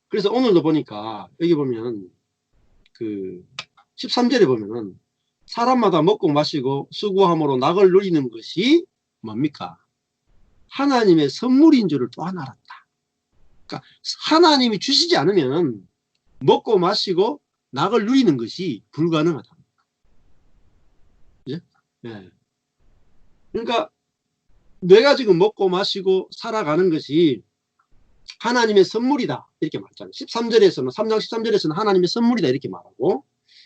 그래서 오늘도 보니까 여기 보면 그 13절에 보면은 사람마다 먹고 마시고 수고함으로 낙을 누리는 것이 뭡니까? 하나님의 선물인 줄을 또한 알았다. 그러니까 하나님이 주시지 않으면 먹고 마시고 낙을 누리는 것이 불가능하다. 그죠? 네. 그러니까 내가 지금 먹고 마시고 살아가는 것이 하나님의 선물이다. 이렇게 말했잖아요. 13절에서는 3장 13절에서는 하나님의 선물이다. 이렇게 말하고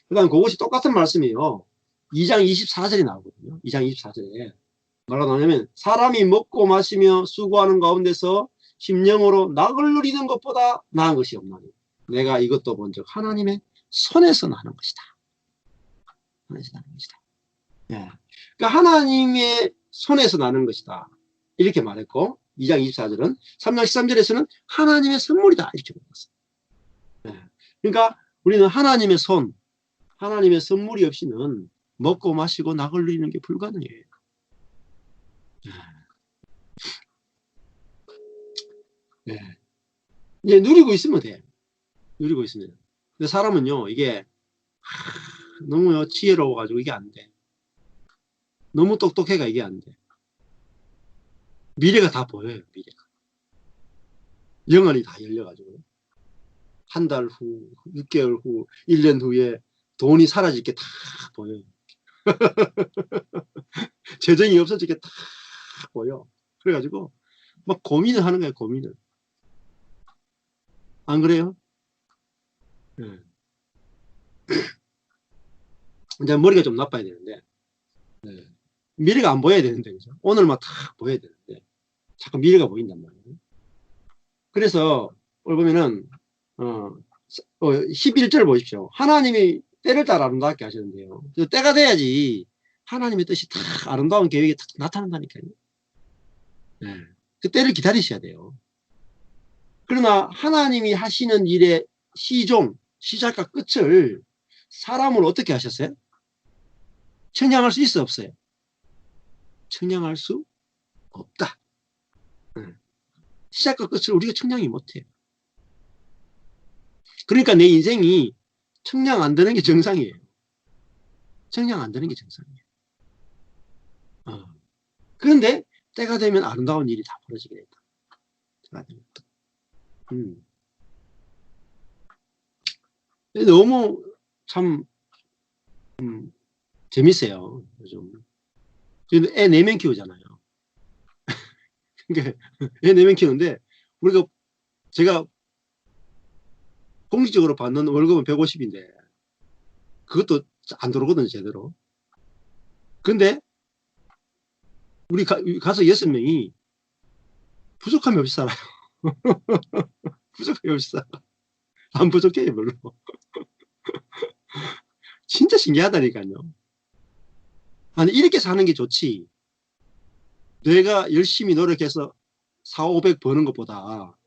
그 다음 그것이 똑같은 말씀이에요. 2장 24절에 나오거든요. 2장 24절에 뭐라고 나오냐면 사람이 먹고 마시며 수고하는 가운데서 심령으로 낙을 누리는 것보다 나은 것이 없나니 내가 이것도 본즉 하나님의 손에서 나는 것이다. 손에서 나는 것이다. 예. 그러니까 하나님의 손에서 나는 것이다. 이렇게 말했고 2장 24절은 3장 13절에서는 하나님의 선물이다. 이렇게 말했어요. 예. 그러니까 우리는 하나님의 손, 하나님의 선물이 없이는 먹고 마시고 낙을 누리는 게 불가능해요. 네. 이제 누리고 있으면 돼. 누리고 있으면. 근데 사람은요, 이게 너무 지혜로워가지고 이게 안 돼. 너무 똑똑해가 이게 안 돼. 미래가 다 보여요, 미래가. 영안이 다 열려가지고. 한 달 후, 6개월 후, 1년 후에 돈이 사라질 게 다 보여요. 재정이 없어질 게 다 보여. 그래가지고 막 고민을 하는 거예요, 고민을. 안 그래요? 네. 이제 머리가 좀 나빠야 되는데 네. 미래가 안 보여야 되는데 그죠? 오늘만 딱 보여야 되는데 자꾸 미래가 보인단 말이에요. 그래서 오늘 보면은 11절 보십시오. 하나님이 때를 따라 아름답게 하시는데요. 때가 돼야지 하나님의 뜻이 다 아름다운 계획이 딱 나타난다니까요. 네. 그 때를 기다리셔야 돼요. 그러나 하나님이 하시는 일의 시작과 끝을 사람을 어떻게 하셨어요? 청량할 수 있어 없어요? 청량할 수 없다. 시작과 끝을 우리가 청량히 못해요. 그러니까 내 인생이 청량 안 되는 게 정상이에요. 청량 안 되는 게 정상이에요. 그런데 때가 되면 아름다운 일이 다 벌어지게 된다. 때가 되면. 너무 참 재밌어요. 요즘. 애 4명 키우잖아요. 그러니까 애 4명 키우는데 우리가 제가 공식적으로 받는 월급은 150인데 그것도 안 들어오거든요, 제대로. 근데 우리 가서 6명이 부족함이 없이 살아요. 부족함이 없이 살아. 안 부족해요, 별로. 진짜 신기하다니까요. 아니, 이렇게 사는 게 좋지. 내가 열심히 노력해서 4, 500 버는 것보다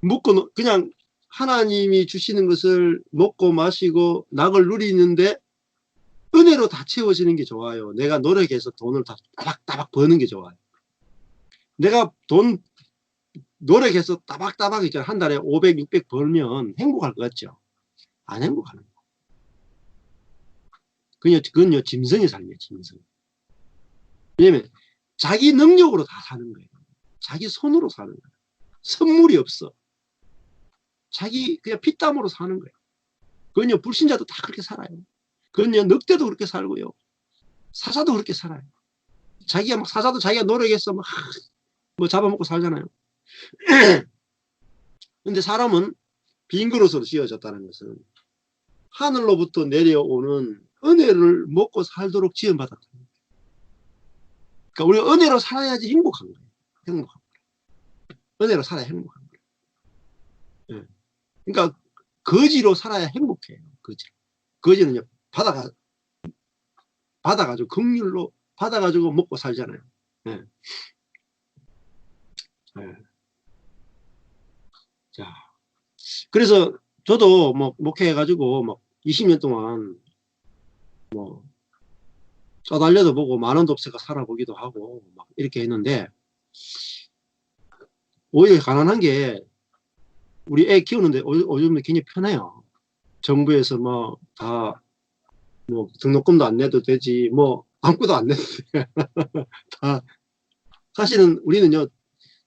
먹고 그냥 하나님이 주시는 것을 먹고 마시고 낙을 누리는데 은혜로 다 채워지는 게 좋아요. 내가 노력해서 돈을 다 따박따박 버는 게 좋아요. 내가 돈 노력해서 따박따박 있잖아. 한 달에 500, 600 벌면 행복할 것 같죠? 안 행복하는 거예요. 그건요, 짐승의 삶이에요, 짐승. 왜냐면 자기 능력으로 다 사는 거예요. 자기 손으로 사는 거예요. 선물이 없어. 자기 그냥 피땀으로 사는 거예요. 그건요, 불신자도 다 그렇게 살아요. 그건요, 늑대도 그렇게 살고요. 사자도 그렇게 살아요. 자기가 막 사자도 자기가 노력해서 막 뭐 잡아먹고 살잖아요. 근데 사람은 빈 그릇으로 씌워졌다는 것은 하늘로부터 내려오는 은혜를 먹고 살도록 지원받았다. 그러니까 우리가 은혜로 살아야지 행복한 거예요. 행복한 거예요. 은혜로 살아야 행복한 거예요. 네. 그러니까 거지로 살아야 행복해요. 거지는요, 받아가지고 긍휼로 받아가지고 먹고 살잖아요. 네. 네. 자, 그래서 저도 뭐 목회해가지고 막 20년 동안 뭐 써달려도 보고 만원도 없애가 살아보기도 하고 막 이렇게 했는데 오히려 가난한 게 우리 애 키우는데 요즘 굉장히 편해요. 정부에서 뭐 다 뭐 등록금도 안 내도 되지 뭐 아무것도 안 내도 돼. 다 사실은 우리는요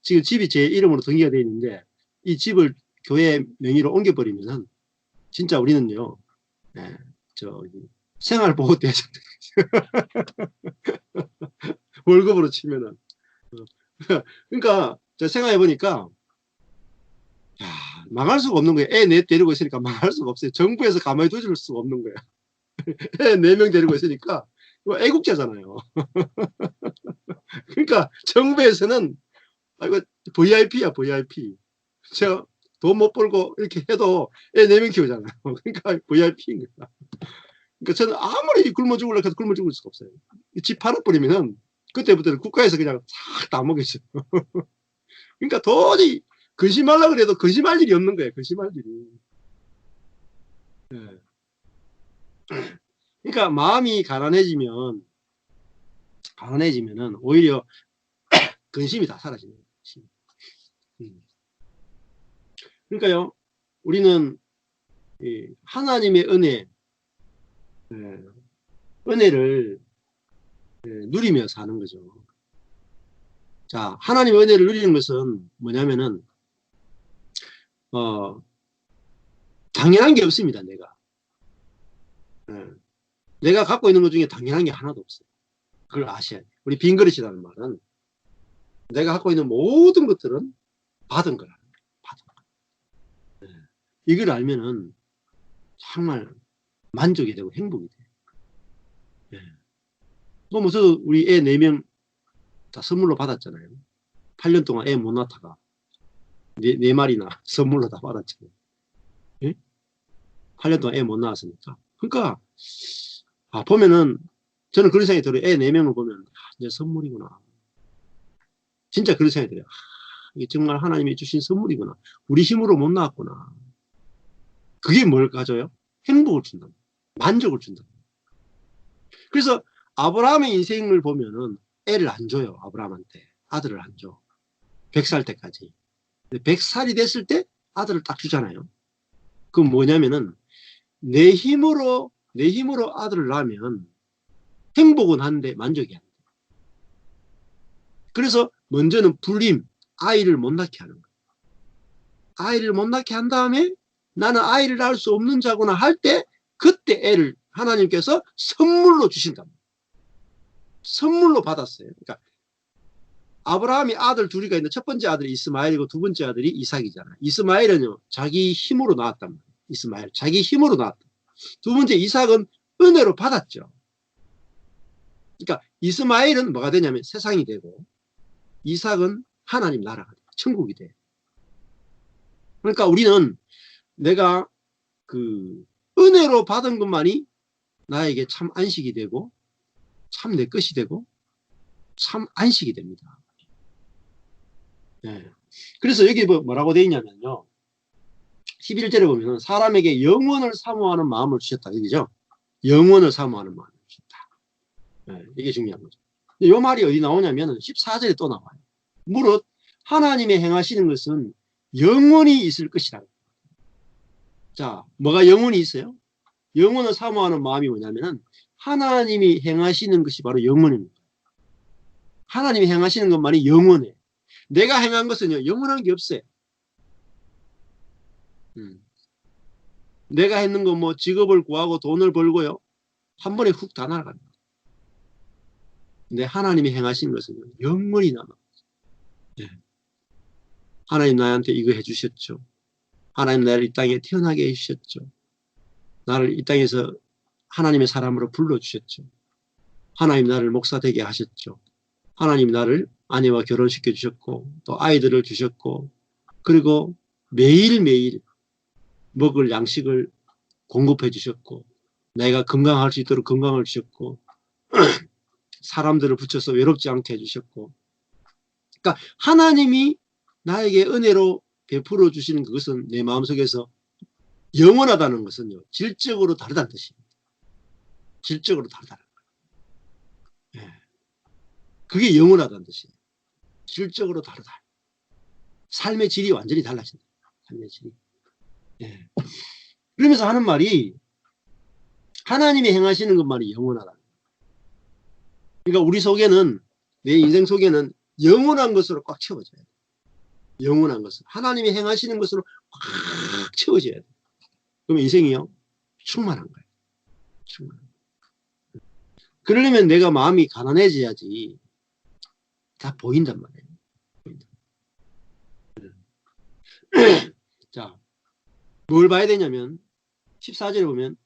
지금 집이 제 이름으로 등기가 되어 있는데 이 집을 교회 명의로 옮겨버리면은 진짜 우리는요 저기 생활보호대상 월급으로 치면은 그러니까 제가 생각해 보니까 야, 망할 수가 없는 거예요. 애 넷 데리고 있으니까 망할 수가 없어요. 정부에서 가만히 두줄 수가 없는 거예요. 애 4명 데리고 있으니까 이거 애국자잖아요. 그러니까 정부에서는 이거 VIP야 VIP. 제가 돈 못 벌고 이렇게 해도 애 4명 키우잖아요. 그러니까 VIP인 거야. 그러니까 저는 아무리 굶어 죽으려고 해도 굶어 죽을 수가 없어요. 집 팔아버리면은 그때부터는 국가에서 그냥 싹 다 먹였어요. 그러니까 도저히 근심하려고 그래도 근심할 일이 없는 거예요. 근심할 일이. 네. 그러니까 마음이 가난해지면은 오히려 근심이 다 사라지는 거예요. 그러니까요, 우리는 하나님의 은혜를 누리며 사는 거죠. 자, 하나님의 은혜를 누리는 것은 뭐냐면은 당연한 게 없습니다. 내가 갖고 있는 것 중에 당연한 게 하나도 없어요. 그걸 아셔야 돼요. 우리 빈 그릇이라는 말은 내가 갖고 있는 모든 것들은 받은 거라는 거예요. 받은 거. 이걸 알면은 정말 만족이 되고 행복이 돼요. 뭐 저도 우리 애 4명 다 선물로 받았잖아요. 8년 동안 애 못 낳다가 4마리나 선물로 다 받았잖아요. 예? 8년 동안 애 못 낳았으니까. 그러니까 보면은 저는 그런 생각이 들어요. 애 4명을 보면 이제 선물이구나. 진짜 그런 생각이 들어요. 이게 정말 하나님이 주신 선물이구나. 우리 힘으로 못 낳았구나. 그게 뭘 가져요? 행복을 준다. 만족을 준다. 그래서 아브라함의 인생을 보면은 애를 안 줘요. 아브라함한테. 아들을 안 줘. 100살 때까지. 100살이 됐을 때 아들을 딱 주잖아요. 그건 뭐냐면은 내 힘으로 아들을 낳으면 행복은 한데 만족이 안 돼. 그래서 먼저는 불임, 아이를 못 낳게 하는 거예요. 아이를 못 낳게 한 다음에 나는 아이를 낳을 수 없는 자구나 할 때 그때 애를 하나님께서 선물로 주신다. 선물로 받았어요. 그러니까 아브라함이 아들 둘이가 있는데 첫 번째 아들이 이스마엘이고 두 번째 아들이 이삭이잖아요. 이스마엘은요 자기 힘으로 낳았단 말이에요. 이스마엘 자기 힘으로 낳았다. 두 번째 이삭은 은혜로 받았죠. 그러니까 이스마엘은 뭐가 되냐면 세상이 되고 이삭은 하나님 나라가 돼요. 천국이 돼요. 그러니까 우리는 내가 그 은혜로 받은 것만이 나에게 참 안식이 되고 참 내 것이 되고 참 안식이 됩니다. 예. 그래서 여기 뭐라고 되어 있냐면요. 11절에 보면 사람에게 영원을 사모하는 마음을 주셨다. 여기죠. 영원을 사모하는 마음을 주셨다. 예, 이게 중요한 거죠. 이 말이 어디 나오냐면 14절에 또 나와요. 무릇 하나님의 행하시는 것은 영원히 있을 것이다. 자, 뭐가 영원히 있어요? 영원을 사모하는 마음이 뭐냐면은 하나님이 행하시는 것이 바로 영원입니다. 하나님이 행하시는 것만이 영원해. 내가 행한 것은요, 영원한 게 없어요. 내가 했는 거 뭐 직업을 구하고 돈을 벌고요. 한 번에 훅 다 날아갑니다. 근데 하나님이 행하신 것은 영원히 남아. 네. 하나님 나한테 이거 해주셨죠. 하나님 나를 이 땅에 태어나게 해주셨죠. 나를 이 땅에서 하나님의 사람으로 불러주셨죠. 하나님 나를 목사 되게 하셨죠. 하나님 나를 아내와 결혼시켜 주셨고 또 아이들을 주셨고 그리고 매일매일 먹을 양식을 공급해 주셨고 내가 건강할 수 있도록 건강을 주셨고 사람들을 붙여서 외롭지 않게 해주셨고 그러니까 하나님이 나에게 은혜로 베풀어 주시는 그것은 내 마음속에서 영원하다는 것은요 질적으로 다르다는 뜻입니다. 질적으로 다르다는 거예요. 예. 그게 영원하다는 뜻이에요. 질적으로 다르다. 삶의 질이 완전히 달라진다. 삶의 질이. 예. 그러면서 하는 말이 하나님이 행하시는 것만이 영원하다. 그러니까 우리 속에는 내 인생 속에는 영원한 것으로 꽉 채워져야 돼. 영원한 것을. 하나님이 행하시는 것으로 꽉 채워져야 돼. 그럼 인생이요 충만한 거예요. 충만. 그러려면 내가 마음이 가난해져야지 다 보인단 말이에요. 보인다. 자, 뭘 봐야 되냐면 14절에 보면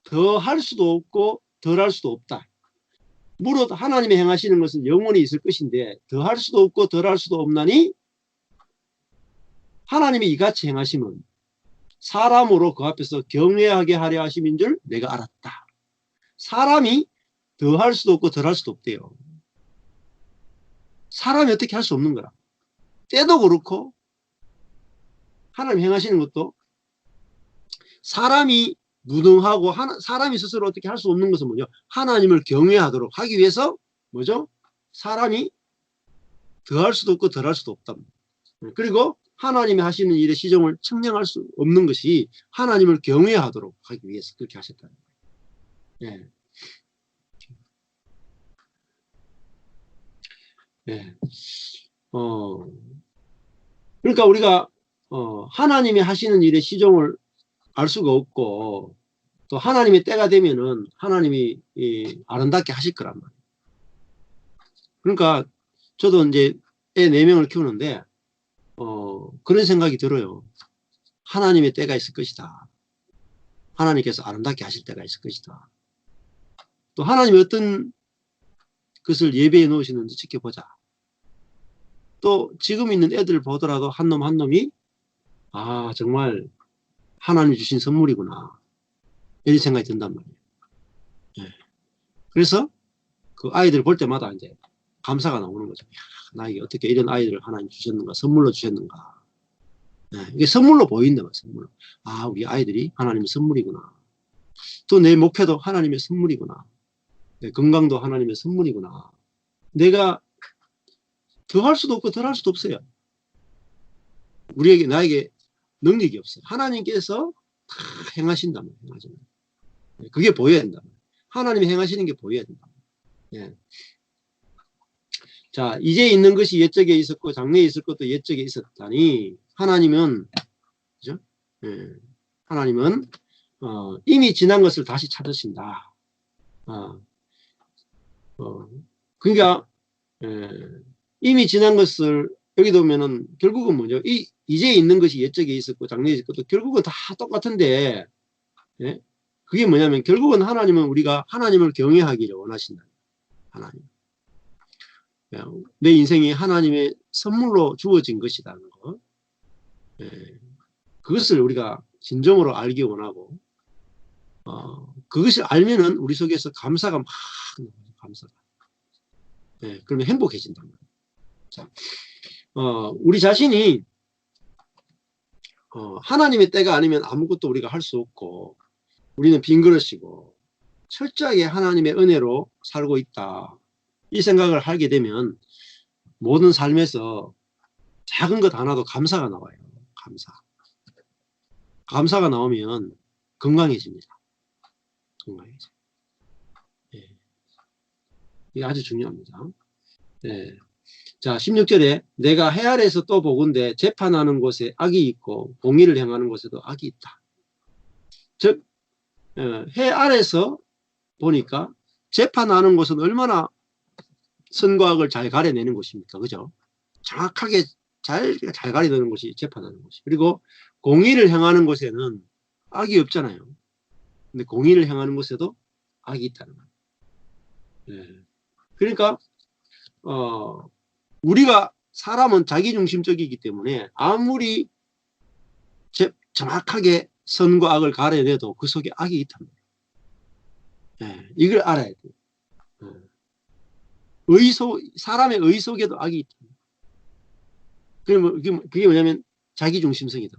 더 할 수도 없고 덜 할 수도 없다. 무릇 하나님이 행하시는 것은 영원히 있을 것인데 더 할 수도 없고 덜 할 수도 없나니 하나님이 이같이 행하심은 사람으로 그 앞에서 경외하게 하려 하심인 줄 내가 알았다. 사람이 더 할 수도 없고 덜 할 수도 없대요. 사람이 어떻게 할 수 없는 거라. 때도 그렇고 하나님 행하시는 것도 사람이 무능하고 사람이 스스로 어떻게 할 수 없는 것은 뭐죠? 하나님을 경외하도록 하기 위해서 뭐죠? 사람이 더 할 수도 없고 덜 할 수도 없다. 그리고 하나님이 하시는 일의 시정을 측량할 수 없는 것이 하나님을 경외하도록 하기 위해서 그렇게 하셨다. 예. 예. 그러니까 우리가 하나님이 하시는 일의 시정을 알 수가 없고 또 하나님의 때가 되면은 하나님이 아름답게 하실 거란 말이에요. 그러니까 저도 이제 애 4명을 키우는데 그런 생각이 들어요. 하나님의 때가 있을 것이다. 하나님께서 아름답게 하실 때가 있을 것이다. 또 하나님이 어떤 것을 예배해 놓으시는지 지켜보자. 또 지금 있는 애들 보더라도 한 놈 한 놈이 아 정말 하나님 주신 선물이구나. 이런 생각이 든단 말이에요. 네. 그래서 그 아이들 볼 때마다 이제 감사가 나오는 거죠. 야, 나에게 어떻게 이런 아이들을 하나님 주셨는가, 선물로 주셨는가. 네. 이게 선물로 보인다, 선물로. 아, 우리 아이들이 하나님의 선물이구나. 또 내 목표도 하나님의 선물이구나. 내 건강도 하나님의 선물이구나. 내가 더 할 수도 없고 덜 할 수도 없어요. 우리에게, 나에게 능력이 없어요. 하나님께서 다 행하신다면, 그게 보여야 된다. 하나님이 행하시는 게 보여야 된다. 예. 자, 이제 있는 것이 옛적에 있었고 장래에 있을 것도 옛적에 있었다니 하나님은 그죠? 예. 하나님은 이미 지난 것을 다시 찾으신다. 그러니까 이미 지난 것을 여기 보면은 결국은 뭐죠? 이제 있는 것이 옛적에 있었고 장래에 있을 것도 결국은 다 똑같은데 예? 그게 뭐냐면 결국은 하나님은 우리가 하나님을 경외하기를 원하신다. 하나님. 내 인생이 하나님의 선물로 주어진 것이라는 거. 그것을 우리가 진정으로 알기 원하고 그것을 알면은 우리 속에서 감사가 막 감사가. 그러면 행복해진단 말이에요. 자, 우리 자신이 하나님의 때가 아니면 아무것도 우리가 할 수 없고 우리는 빈 그릇이고 철저하게 하나님의 은혜로 살고 있다. 이 생각을 하게 되면 모든 삶에서 작은 것 하나도 감사가 나와요. 감사가 나오면 건강해집니다. 건강해져. 예. 이게 아주 중요합니다. 예. 자, 16절에 내가 해 아래에서 또 보건대 재판하는 곳에 악이 있고 공의를 행하는 곳에도 악이 있다. 즉, 해 아래에서 보니까 재판하는 곳은 얼마나 선과 악을 잘 가려내는 곳입니까? 그죠? 정확하게 잘 가려내는 곳이 재판하는 곳이. 그리고 공의를 행하는 곳에는 악이 없잖아요. 근데 공의를 행하는 곳에도 악이 있다는 거예요. 네. 그러니까 우리가 사람은 자기중심적이기 때문에 아무리 정확하게 선과 악을 가려내도 그 속에 악이 있답니다. 네. 이걸 알아야 돼요. 사람의 의 속에도 악이 있답니다. 그게 뭐냐면 자기중심성이다.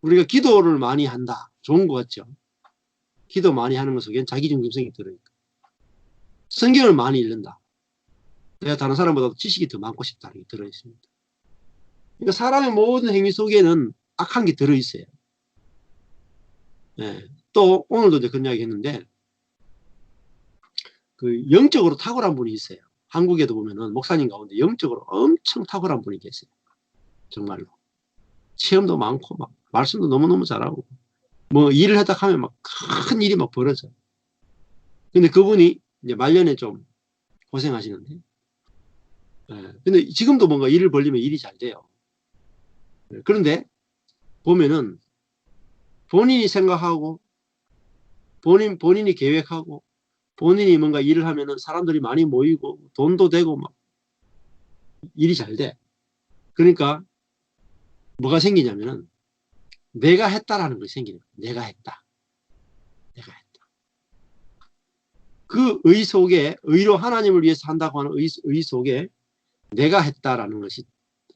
우리가 기도를 많이 한다. 좋은 것 같죠? 기도 많이 하는 것 속에는 자기중심성이 들어있다. 성경을 많이 읽는다. 내가 다른 사람보다 지식이 더 많고 싶다. 이게 들어있습니다. 그러니까 사람의 모든 행위 속에는 악한 게 들어있어요. 네. 또 오늘도 이제 그런 이야기 했는데 그 영적으로 탁월한 분이 있어요. 한국에도 보면은 목사님 가운데 영적으로 엄청 탁월한 분이 계세요. 정말로. 체험도 많고 막 말씀도 너무너무 잘하고 뭐 일을 하다 하면 막 큰 일이 막 벌어져요. 근데 그분이 이제 말년에 좀 고생하시는데 근데 지금도 뭔가 일을 벌리면 일이 잘 돼요. 그런데 보면은 본인이 생각하고 본인이 계획하고 본인이 뭔가 일을 하면은 사람들이 많이 모이고 돈도 되고 막 일이 잘 돼. 그러니까 뭐가 생기냐면은 내가 했다라는 것이 생기는 거예요. 내가 했다. 그 의 속에 의로 하나님을 위해서 한다고 하는 의 속에 내가 했다라는 것이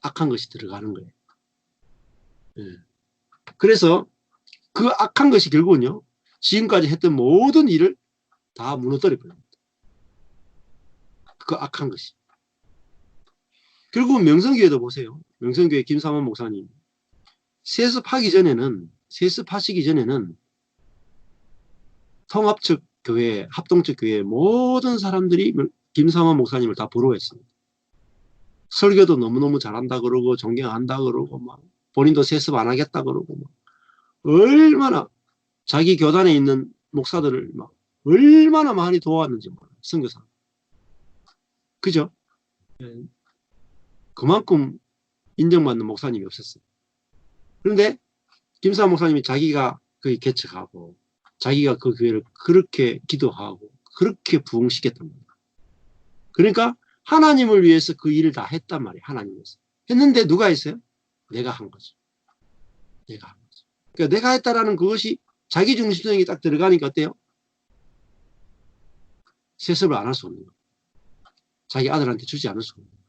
악한 것이 들어가는 거예요. 예. 그래서 그 악한 것이 결국은요 지금까지 했던 모든 일을 다 무너뜨려 버립니다. 그 악한 것이. 결국은 명성교회도 보세요. 명성교회 김삼원 목사님 세습하시기 전에는 통합측 교회, 합동측 교회 모든 사람들이 김삼원 목사님을 다 부러워했습니다. 설교도 너무너무 잘한다 그러고 존경한다 그러고 막 본인도 세습 안 하겠다 그러고 막 얼마나 자기 교단에 있는 목사들을 막 얼마나 많이 도왔는지 몰라요. 선교사. 그죠? 그만큼 인정받는 목사님이 없었어요. 그런데 김삼원 목사님이 자기가 거기 개척하고 자기가 그 교회를 그렇게 기도하고 그렇게 부흥시켰단 말이에요. 그러니까 하나님을 위해서 그 일을 다 했단 말이에요. 하나님 위해서. 했는데 누가 했어요? 내가 한 거죠. 내가 한 거죠. 그러니까 내가 했다라는 그것이 자기중심성이 딱 들어가니까 어때요? 세습을 안 할 수 없는 거예요. 자기 아들한테 주지 않을 수 없는 거예요.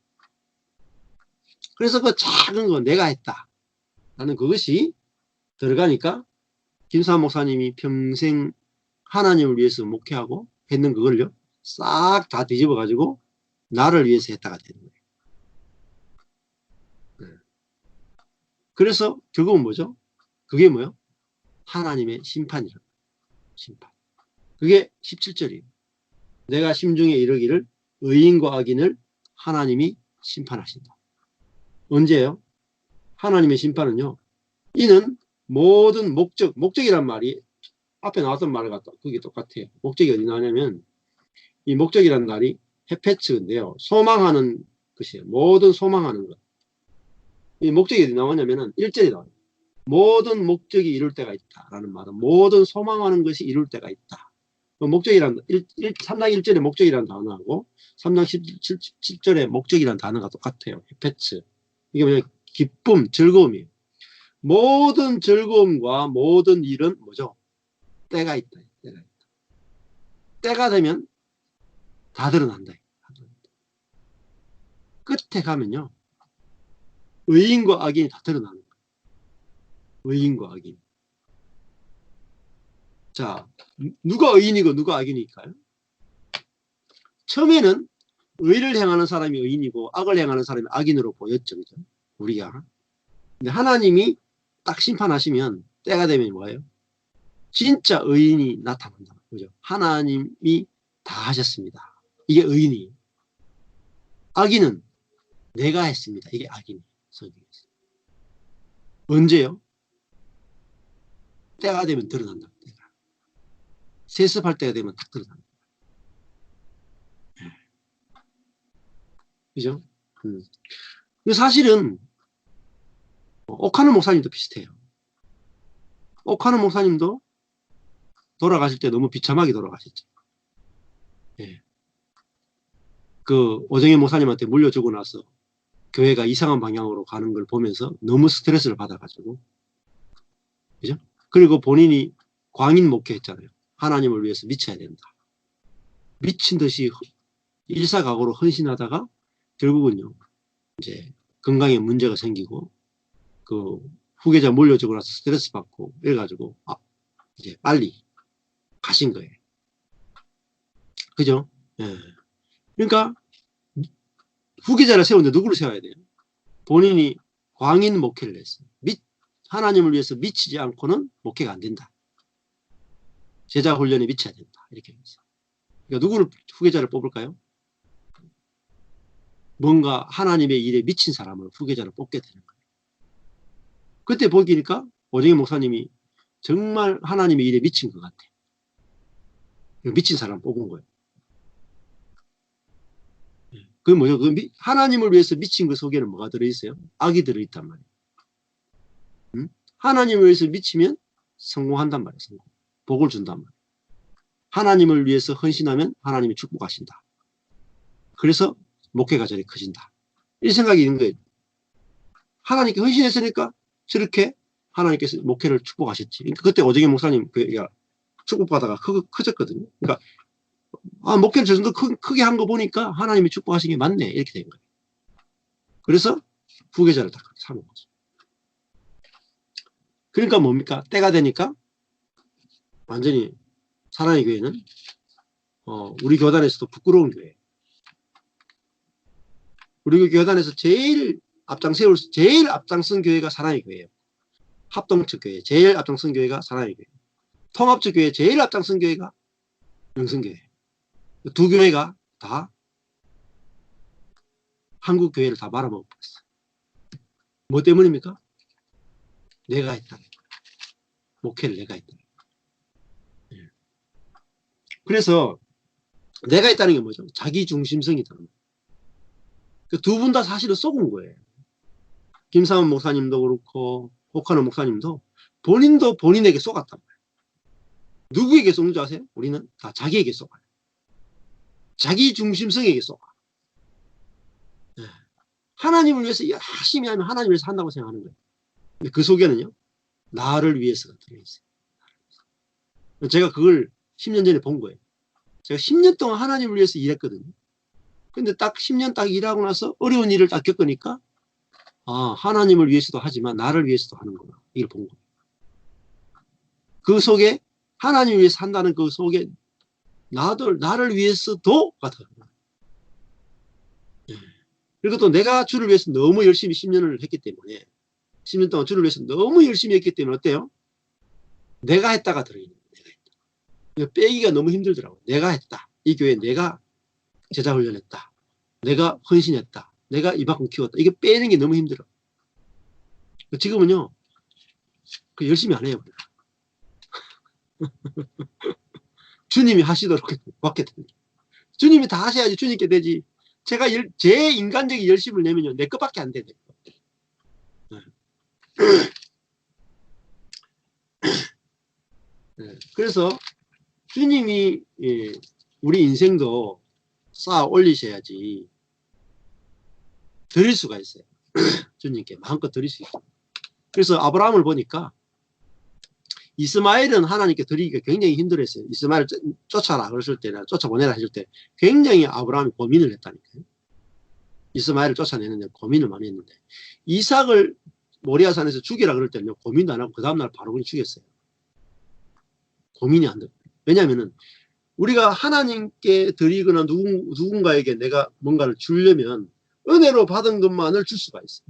그래서 그 작은 거 내가 했다. 라는 그것이 들어가니까 김삼 목사님이 평생 하나님을 위해서 목회하고 했는 그걸요. 싹 다 뒤집어 가지고 나를 위해서 했다가 되는 거예요. 그래서 결국은 뭐죠? 그게 뭐예요? 하나님의 심판이라는 거예요. 심판. 그게 17절이에요. 내가 심중에 이르기를 의인과 악인을 하나님이 심판하신다. 언제예요? 하나님의 심판은요. 이는 모든 목적이란 말이 앞에 나왔던 말을 갖다 그게 똑같아요. 목적이 어디 나냐면 이 목적이란 말이 헤페츠인데요. 소망하는 것이에요. 모든 소망하는 것. 이 목적이 어디 나오냐면은 1절이 나와요. 모든 목적이 이룰 때가 있다라는 말은 모든 소망하는 것이 이룰 때가 있다. 목적이란 3장 1절의 목적이라는 단어하고 3장 17절의 목적이라는 단어가 똑같아요. 헤페츠. 이게 뭐냐 기쁨, 즐거움이에요. 모든 즐거움과 모든 일은 뭐죠? 때가 있다. 때가 있다. 때가 되면 다 드러난다. 끝에 가면요. 의인과 악인이 다 드러나는 거예요. 의인과 악인. 자, 누가 의인이고 누가 악인일까요? 처음에는 의를 행하는 사람이 의인이고 악을 행하는 사람이 악인으로 보였죠. 그죠? 우리가. 근데 하나님이 딱 심판하시면 때가 되면 뭐예요? 진짜 의인이 나타난다. 그죠? 하나님이 다 하셨습니다. 이게 의인이에요. 악인은 내가 했습니다. 이게 악인이에요. 성경에서. 언제요? 때가 되면 드러난다. 때가. 세습할 때가 되면 딱 드러난다. 그죠? 사실은 옥하는 목사님도 비슷해요. 옥하는 목사님도 돌아가실 때 너무 비참하게 돌아가셨죠. 예. 그 오정현 목사님한테 물려주고 나서 교회가 이상한 방향으로 가는 걸 보면서 너무 스트레스를 받아가지고, 그죠? 그리고 본인이 광인 목회했잖아요. 하나님을 위해서 미쳐야 된다. 미친 듯이 일사각오로 헌신하다가 결국은요, 이제 건강에 문제가 생기고, 그 후계자 물려주고 나서 스트레스 받고 이래가지고 이제 빨리 가신 거예요. 그죠? 예. 그러니까 후계자를 세우는데 누구를 세워야 돼요? 본인이 광인 목회를 했어요. 하나님을 위해서 미치지 않고는 목회가 안 된다. 제자 훈련에 미쳐야 된다. 이렇게 했어요. 그러니까 누구를 후계자를 뽑을까요? 뭔가 하나님의 일에 미친 사람을 후계자를 뽑게 되는 거예요. 그때 보니까 오정현 목사님이 정말 하나님의 일에 미친 것 같아요. 미친 사람 뽑은 거예요. 그게 뭐죠? 하나님을 위해서 미친 그 속에는 뭐가 들어있어요? 악이 들어있단 말이에요. 하나님을 위해서 미치면 성공한단 말이에요. 성공. 복을 준단 말이에요. 하나님을 위해서 헌신하면 하나님이 축복하신다. 그래서 목회가 저리 커진다. 이 생각이 있는 거예요. 하나님께 헌신했으니까 저렇게 하나님께서 목회를 축복하셨지. 그러니까 그때 오정현 목사님 축복받아가 커졌거든요. 그러니까 목회를 저 정도 크게 한 거 보니까 하나님이 축복하신 게 맞네. 이렇게 된 거예요. 그래서 후계자를 다 삼은 거죠. 그러니까 뭡니까? 때가 되니까 완전히 사랑의 교회는 우리 교단에서도 부끄러운 교회. 우리 교단에서 제일 앞장선 교회가 사랑의 교회예요. 합동적 교회 제일 앞장선 교회가 사랑의 교회. 통합적 교회 제일 앞장선 교회가 영성교회. 두 교회가 다 한국 교회를 다 말아먹고 있어. 뭐 때문입니까? 내가 했다. 목회를 내가 했다. 그래서 내가 했다는 게 뭐죠? 자기 중심성이다. 두 분 다 사실은 속은 거예요. 김사원 목사님도 그렇고 옥하는 목사님도 본인도 본인에게 속았단 말이에요. 누구에게 속는 줄 아세요? 우리는 다 자기에게 속아요. 자기 중심성에게 속아. 하나님을 위해서 열심히 하면 하나님을 위해서 한다고 생각하는 거예요. 근데 그 속에는요, 나를 위해서가 들어있어요. 제가 그걸 10년 전에 본 거예요. 제가 10년 동안 하나님을 위해서 일했거든요. 근데 딱 10년 딱 일하고 나서 어려운 일을 딱 겪으니까 하나님을 위해서도 하지만 나를 위해서도 하는구나. 이걸 본 거예요. 그 속에 하나님을 위해서 한다는 그 속에 나를 위해서도가 들어가요. 그리고 또 내가 주를 위해서 너무 열심히 10년을 했기 때문에 10년 동안 주를 위해서 너무 열심히 했기 때문에 어때요? 내가 했다가 들어있는 거예요. 내가 했다. 빼기가 너무 힘들더라고요. 내가 했다. 이 교회에 내가 제자 훈련했다. 내가 헌신했다. 내가 이만큼 키웠다. 이게 빼는 게 너무 힘들어. 지금은요. 열심히 안 해요. 주님이 하시도록 받게 됩니다. 주님이 다 하셔야지 주님께 되지. 제가 제 인간적인 열심을 내면요. 내 것밖에 안 돼. 그래서 주님이 우리 인생도 쌓아 올리셔야지 드릴 수가 있어요. 주님께 마음껏 드릴 수 있어요. 그래서 아브라함을 보니까 이스마엘은 하나님께 드리기가 굉장히 힘들었어요. 이스마엘을 쫓아라 그랬을 때나 쫓아보내라 했을 때 굉장히 아브라함이 고민을 했다니까요. 이스마엘을 쫓아내는데 고민을 많이 했는데 이삭을 모리아산에서 죽이라 그럴 때는요 고민도 안 하고 그 다음날 바로 그냥 죽였어요. 고민이 안 돼요. 왜냐하면은 우리가 하나님께 드리거나 누군가에게 내가 뭔가를 주려면 은혜로 받은 것만을 줄 수가 있어요.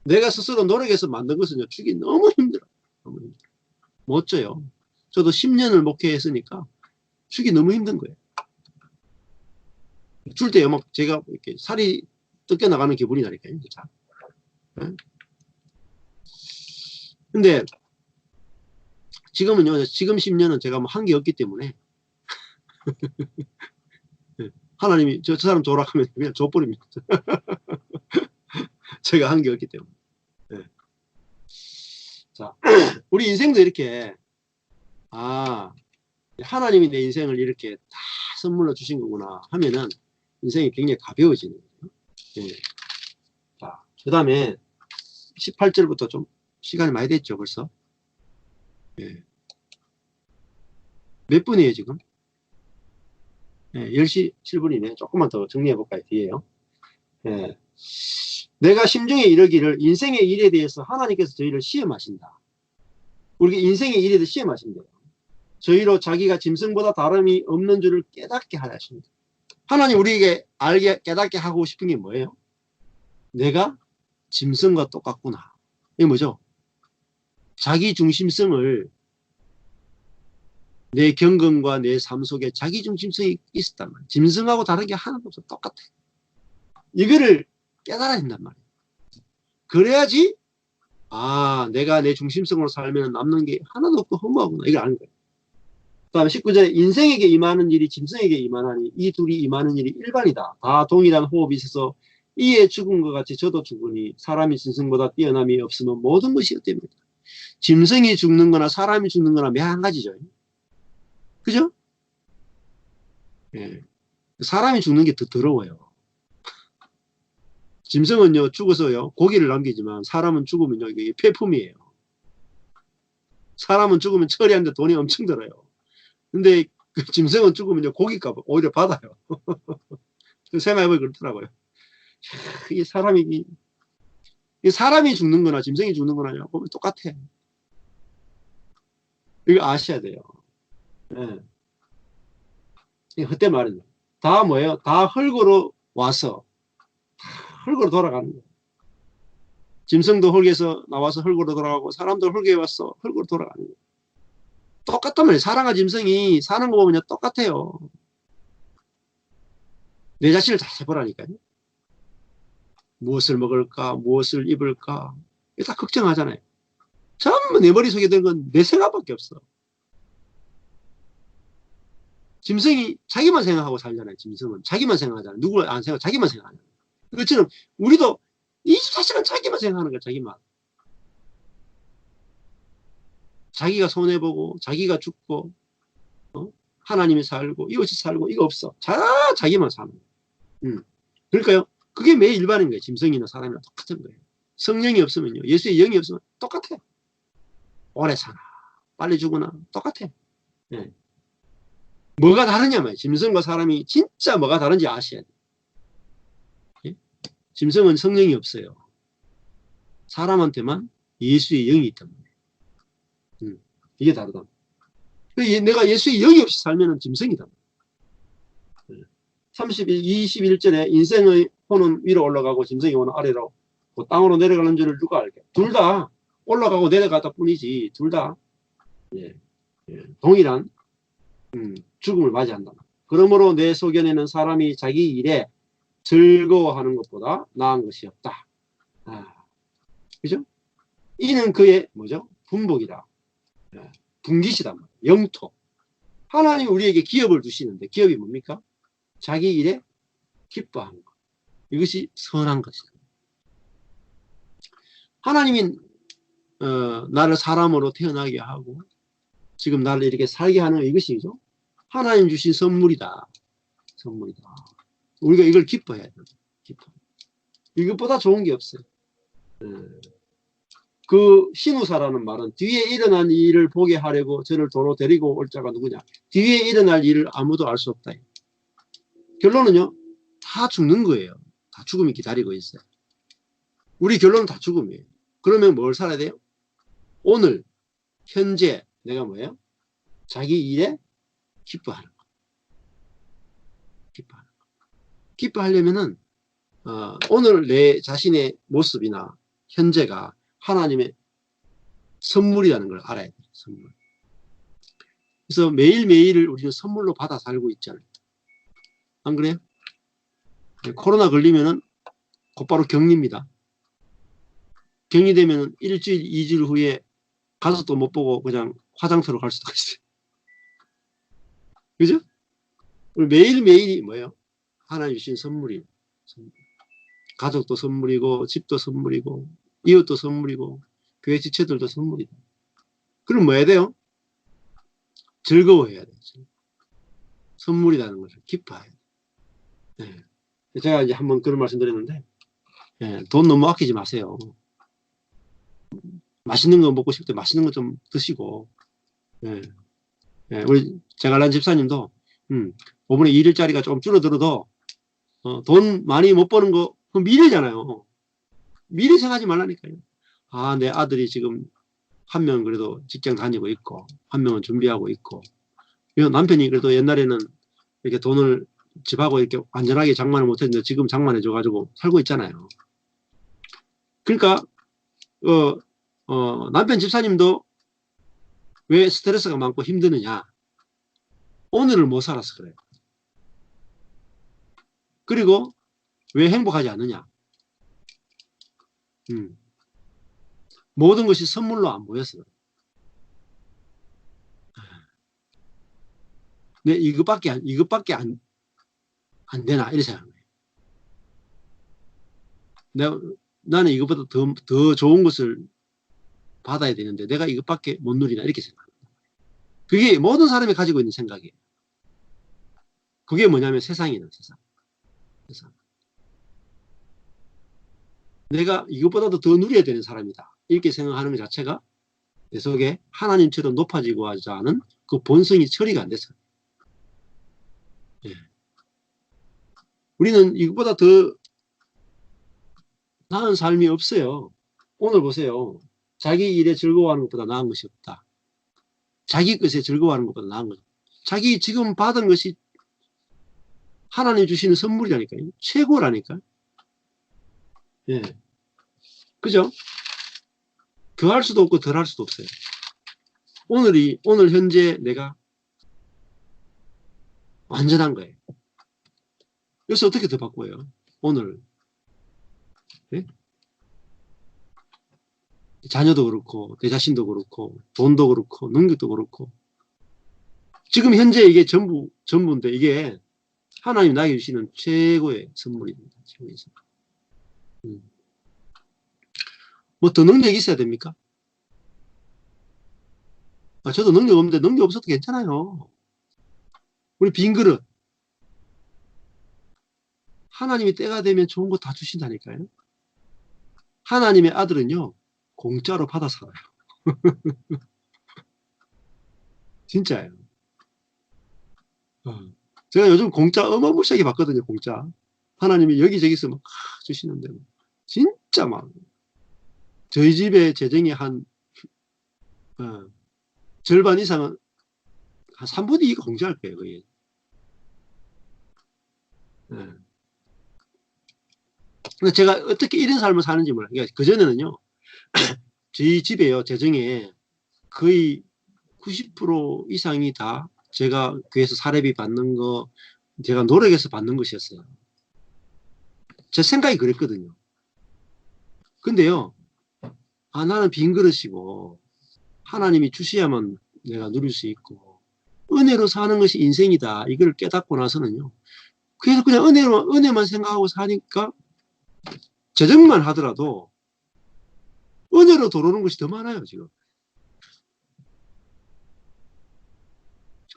내가 스스로 노력해서 만든 것은요 주기 너무 힘들어요. 너무 힘들어요. 못 줘요. 저도 10년을 목회했으니까 주기 너무 힘든 거예요. 줄 때 막 제가 이렇게 살이 뜯겨 나가는 기분이 나니까요. 근데 지금은요, 지금 10년은 제가 뭐 한 게 없기 때문에 하나님이 저 사람 줘라 하면 그냥 줘버립니다. 제가 한 게 없기 때문에. 네. 자, 우리 인생도 이렇게 하나님이 내 인생을 이렇게 다 선물로 주신 거구나 하면은 인생이 굉장히 가벼워지는 거예요. 네. 자, 그 다음에 18절부터 좀 시간이 많이 됐죠, 벌써. 네. 몇 분이에요, 지금? 네, 10시 7분이네. 조금만 더 정리해볼까요, 뒤에요. 네. 내가 심중에 이르기를 인생의 일에 대해서 하나님께서 저희를 시험하신다. 우리가 인생의 일에 대해서 시험하신대요. 저희로 자기가 짐승보다 다름이 없는 줄을 깨닫게 하십니다. 하나님 우리에게 깨닫게 하고 싶은 게 뭐예요? 내가 짐승과 똑같구나. 이게 뭐죠? 자기 중심성을 내 경건과 내 삶 속에 자기 중심성이 있었단 말이에요. 짐승하고 다른 게 하나도 없어. 똑같아. 이거를 깨달아야 된단 말이에요. 그래야지 내가 내 중심성으로 살면 남는 게 하나도 없고 허무하구나. 이걸 아는 거예요. 그 다음에 19절에 인생에게 임하는 일이 짐승에게 임하나니 이 둘이 임하는 일이 일반이다. 다 동일한 호흡이 있어서 이에 죽은 것 같이 저도 죽으니 사람이 짐승보다 뛰어남이 없으면 모든 것이 어때입니다. 짐승이 죽는 거나 사람이 죽는 거나 매 한 가지죠. 그죠? 예. 사람이 죽는 게 더 더러워요. 짐승은요, 죽어서요, 고기를 남기지만 사람은 죽으면요, 이게 폐품이에요. 사람은 죽으면 처리하는데 돈이 엄청 들어요. 근데 그 짐승은 죽으면요, 고기값 오히려 받아요. 생각해보니 그렇더라고요. 이게 사람이 죽는 거나 짐승이 죽는 거나 보면 똑같아. 이거 아셔야 돼요. 예. 그때 말이죠. 다 뭐예요? 다 흙으로 와서 흙으로 돌아가는 거예요. 짐승도 흙에서 나와서 흙으로 돌아가고 사람도 흙에 와서 흙으로 돌아가는 거예요. 똑같단 말이에요. 사람과 짐승이 사는 거 보면 똑같아요. 내 자신을 잘 해보라니까요. 무엇을 먹을까? 무엇을 입을까? 이거 다 걱정하잖아요. 전부 내 머릿속에 드는 건 내 생각밖에 없어. 짐승이 자기만 생각하고 살잖아요. 짐승은 자기만 생각하잖아요. 누구를 안 생각, 자기만 생각하잖아요. 그렇지만 우리도 24시간 자기만 생각하는 거야. 자기만. 자기가 손해보고 자기가 죽고 하나님이 살고 이것이 살고 이거 없어. 자기만 사는 거예요. 그러니까요. 그게 매일 일반인 거예요. 짐승이나 사람이나 똑같은 거예요. 성령이 없으면요. 예수의 영이 없으면 똑같아요. 오래 사나 빨리 죽으나 똑같아요. 네. 뭐가 다르냐 말이에요. 짐승과 사람이 진짜 뭐가 다른지 아셔야 돼요. 예? 짐승은 성령이 없어요. 사람한테만 예수의 영이 있단 말이에요. 이게 다르다. 내가 예수의 영이 없이 살면 짐승이다. 21절에 인생의 혼은 위로 올라가고 짐승의 혼은 아래로 땅으로 내려가는 줄을 누가 알게. 둘 다 올라가고 내려가다 뿐이지 둘 다 동일한 죽음을 맞이한다. 그러므로 내 소견에는 사람이 자기 일에 즐거워하는 것보다 나은 것이 없다. 그죠? 이는 그의 뭐죠? 분복이다. 분깃이다. 영토. 하나님 우리에게 기업을 주시는데 기업이 뭡니까? 자기 일에 기뻐하는 것. 이것이 선한 것이다. 하나님이 나를 사람으로 태어나게 하고 지금 나를 이렇게 살게 하는 이것이죠. 하나님 주신 선물이다. 선물이다. 우리가 이걸 기뻐해야 돼요. 기뻐. 이것보다 좋은 게 없어요. 그 신우사라는 말은 뒤에 일어난 일을 보게 하려고 저를 도로 데리고 올 자가 누구냐. 뒤에 일어날 일을 아무도 알 수 없다. 결론은요. 다 죽는 거예요. 다 죽음이 기다리고 있어요. 우리 결론은 다 죽음이에요. 그러면 뭘 살아야 돼요? 오늘, 현재, 내가 뭐예요? 자기 일에 기뻐하는 거. 기뻐하는 거. 기뻐하려면은, 오늘 내 자신의 모습이나 현재가 하나님의 선물이라는 걸 알아야 돼요. 선물. 그래서 매일매일을 우리는 선물로 받아 살고 있잖아요. 안 그래요? 코로나 걸리면은 곧바로 격리입니다. 격리되면 일주일, 2주일 후에 가족도 못 보고 그냥 화장터로 갈 수도 있어요. 그죠? 매일매일이 뭐예요? 하나님 주신 선물이에요. 가족도 선물이고, 집도 선물이고, 이웃도 선물이고, 교회 지체들도 선물이다. 그럼 뭐 해야 돼요? 즐거워해야 돼요. 선물이라는 것을 기뻐해야 돼요. 네. 제가 이제 한번 그런 말씀 드렸는데, 네, 돈 너무 아끼지 마세요. 맛있는 거 먹고 싶을 때 맛있는 거 좀 드시고, 네. 네, 우리 제갈란 집사님도 5분의 1일짜리가 조금 줄어들어도 돈 많이 못 버는 거 그건 미래잖아요. 미래 생각하지 말라니까요. 아, 내 아들이 지금 한 명은 그래도 직장 다니고 있고 한 명은 준비하고 있고 남편이 그래도 옛날에는 이렇게 돈을 집하고 이렇게 안전하게 장만을 못했는데 지금 장만해줘가지고 살고 있잖아요. 그러니까 남편 집사님도 왜 스트레스가 많고 힘드느냐? 오늘을 못 살아서 그래요. 그리고 왜 행복하지 않느냐? 모든 것이 선물로 안 보였어요. 네, 이것밖에 안 되나? 이렇게 생각해요. 나는 이것보다 더 좋은 것을 받아야 되는데 내가 이것밖에 못 누리나? 이렇게 생각합니다. 그게 모든 사람이 가지고 있는 생각이에요. 그게 뭐냐면 세상. 내가 이것보다도 더 누려야 되는 사람이다. 이렇게 생각하는 것 자체가 내 속에 하나님처럼 높아지고 하지 않은 그 본성이 처리가 안 됐어요. 예. 우리는 이것보다 더 나은 삶이 없어요. 오늘 보세요. 자기 일에 즐거워하는 것보다 나은 것이 없다. 자기 것에 즐거워하는 것보다 나은 것. 자기 지금 받은 것이 하나님 주시는 선물이라니까요. 최고라니까요. 예. 그죠? 더할 수도 없고 덜 할 수도 없어요. 오늘 현재 내가 완전한 거예요. 여기서 어떻게 더 바꿔요? 오늘. 예? 자녀도 그렇고, 내 자신도 그렇고, 돈도 그렇고, 능력도 그렇고. 지금 현재 이게 전부인데, 이게 하나님 나에게 주시는 최고의 선물입니다. 최고의 선물. 뭐 더 능력이 있어야 됩니까? 저도 능력 없는데 능력 없어도 괜찮아요. 우리 빈 그릇. 하나님이 때가 되면 좋은 거 다 주신다니까요. 하나님의 아들은요, 공짜로 받아 살아요. 진짜예요. 제가 요즘 공짜 어마무시하게 받거든요, 공짜. 하나님이 여기저기서 막 주시는데, 진짜 막. 저희 집의 재정이 한, 절반 이상은, 한 3분의 2가 공짜일 거예요, 거의. 근데 제가 어떻게 이런 삶을 사는지 몰라요. 그러니까 그전에는요, 저희 집에요, 재정에 거의 90% 이상이 다 제가 교회에서 사례비 받는 거, 제가 노력해서 받는 것이었어요. 제 생각이 그랬거든요. 근데요, 나는 빈 그릇이고, 하나님이 주셔야만 내가 누릴 수 있고, 은혜로 사는 것이 인생이다. 이걸 깨닫고 나서는요, 그래서 그냥 은혜만 생각하고 사니까, 재정만 하더라도, 은혜로 들어오는 것이 더 많아요, 지금.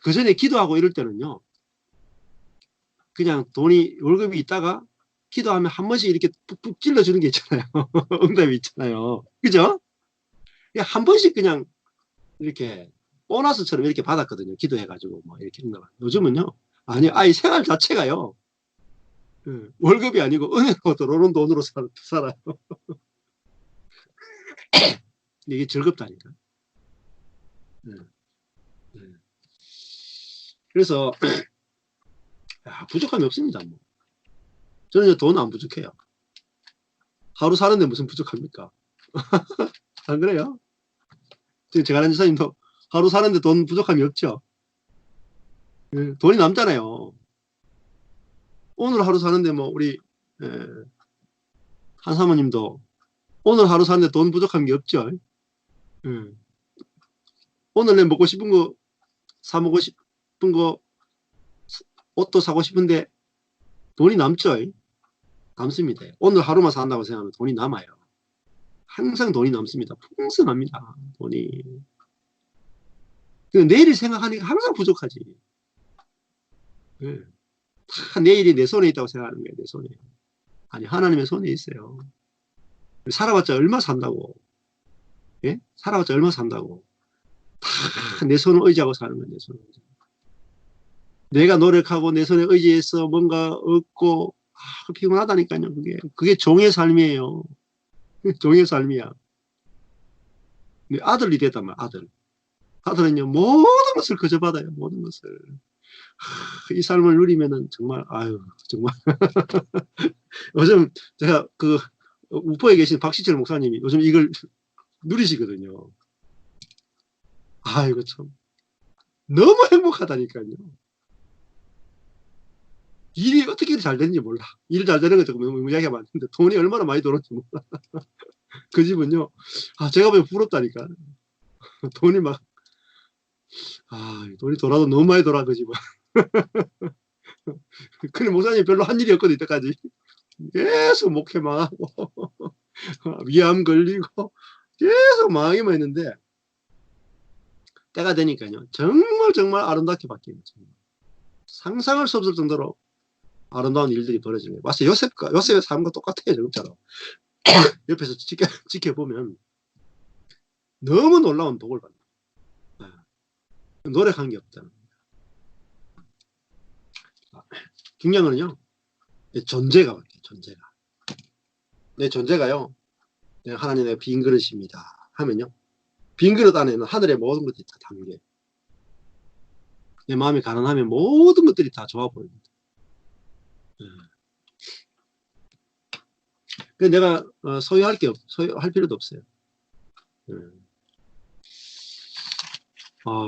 그 전에 기도하고 이럴 때는요, 그냥 월급이 있다가, 기도하면 한 번씩 이렇게 푹푹 찔러주는 게 있잖아요. 응답이 있잖아요. 그죠? 한 번씩 그냥 이렇게 보너스처럼 이렇게 받았거든요. 기도해가지고 뭐 이렇게 응답. 요즘은요, 아니 생활 자체가요. 월급이 아니고 은행으로 들어오는 돈으로 살아요. 이게 즐겁다니까. 그래서 부족함이 없습니다. 뭐. 저는 돈 안 부족해요. 하루 사는데 무슨 부족합니까? 안 그래요? 지금 제가 아는 지사님도 하루 사는데 돈 부족함이 없죠. 돈이 남잖아요. 오늘 하루 사는데 뭐 우리 한 사모님도 오늘 하루 사는데 돈 부족한 게 없죠. 오늘 내 먹고 싶은 거 사 먹고 싶은 거 옷도 사고 싶은데 돈이 남죠. 남습니다. 오늘 하루만 산다고 생각하면 돈이 남아요. 항상 돈이 남습니다. 풍성합니다. 돈이. 내일을 생각하니까 항상 부족하지. 다 내일이 내 손에 있다고 생각하는 거예요. 내 손에. 아니 하나님의 손에 있어요. 살아봤자 얼마 산다고. 예? 살아봤자 얼마 산다고. 다 내 손을 의지하고 사는 거예요. 내 손을 의지하고. 내가 노력하고 내 손에 의지해서 뭔가 얻고 피곤하다니까요. 그게 종의 삶이에요. 종의 삶이야. 아들이 됐단 말이야. 아들은요 모든 것을 거저받아요. 모든 것을. 이 삶을 누리면은 정말 아유 정말 요즘 제가 그 우포에 계신 박시철 목사님이 요즘 이걸 누리시거든요. 아이고 참 너무 행복하다니까요. 일이 어떻게 잘 되는지 몰라. 일 잘 되는 거 조금 이야기가 많은데 돈이 얼마나 많이 들어오는지 몰라. 그 집은요. 제가 보면 부럽다니까. 돈이 막 돈이 돌아도 너무 많이 돌아 그 집은. 근데 목사님 별로 한 일이 없거든 이때까지. 계속 목회 망하고 위암 걸리고 계속 망하기만 했는데 때가 되니까요. 정말 아름답게 바뀌는 거죠. 상상할 수 없을 정도로 아름다운 일들이 벌어지는 거예요. 와서 요셉의 삶과 똑같아요. 저것처럼. 옆에서 지켜보면 너무 놀라운 복을 받는 거예요. 노력한 게 없다는 거예요. 중요한 거는요. 존재가 바뀌어요. 존재가. 내 존재가요. 하나님의 빈 그릇입니다. 하면요. 빈 그릇 안에는 하늘의 모든 것들이 다 담겨요. 내 마음이 가난하면 모든 것들이 다 좋아 보입니다. 내가 소유할 필요도 없어요.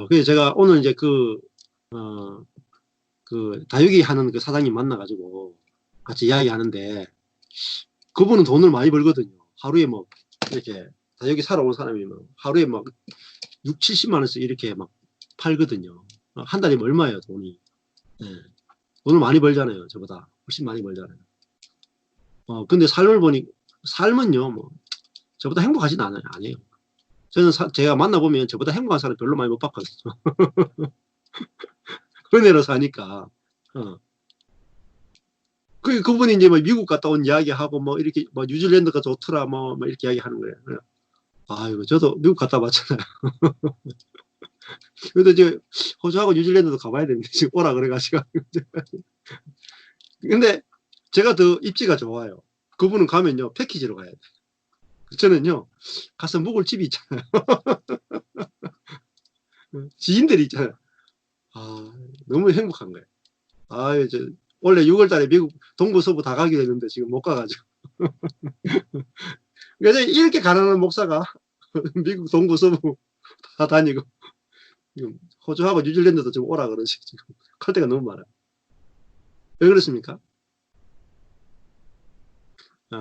그래서 제가 오늘 이제 그 다육이 하는 그 사장님 만나가지고 같이 이야기하는데 그분은 돈을 많이 벌거든요. 하루에 뭐 이렇게 다육이 사러 온 사람이 뭐 하루에 막 6, 70만 원씩 이렇게 막 팔거든요. 한 달이면 얼마예요, 돈이. 돈을 많이 벌잖아요. 저보다 훨씬 많이 벌잖아요. 근데 삶은요, 뭐 저보다 행복하진 아니에요. 저는 제가 만나보면 저보다 행복한 사람 별로 많이 못 봤거든요. 은혜로 사니까. 그분이 이제 뭐 미국 갔다 온 이야기하고 뭐 이렇게 뭐 뉴질랜드가 좋더라 뭐 이렇게 이야기하는 거예요. 아이고 저도 미국 갔다 왔잖아요. 그래도 이제 호주하고 뉴질랜드도 가봐야 되는데 지금 오라 그래가지고. 근데 제가 더 입지가 좋아요. 그분은 가면요 패키지로 가야 돼. 저는요 가서 묵을 집이 있잖아요. 지인들이 있잖아요. 너무 행복한 거예요. 원래 6월달에 미국 동부 서부 다 가게 되는데 지금 못 가가지고. 그래서 이렇게 가난한 목사가 미국 동부 서부 다 다니고 지금 호주하고 뉴질랜드도 좀 오라 그러지. 지금 갈 데가 너무 많아요. 왜 그렇습니까?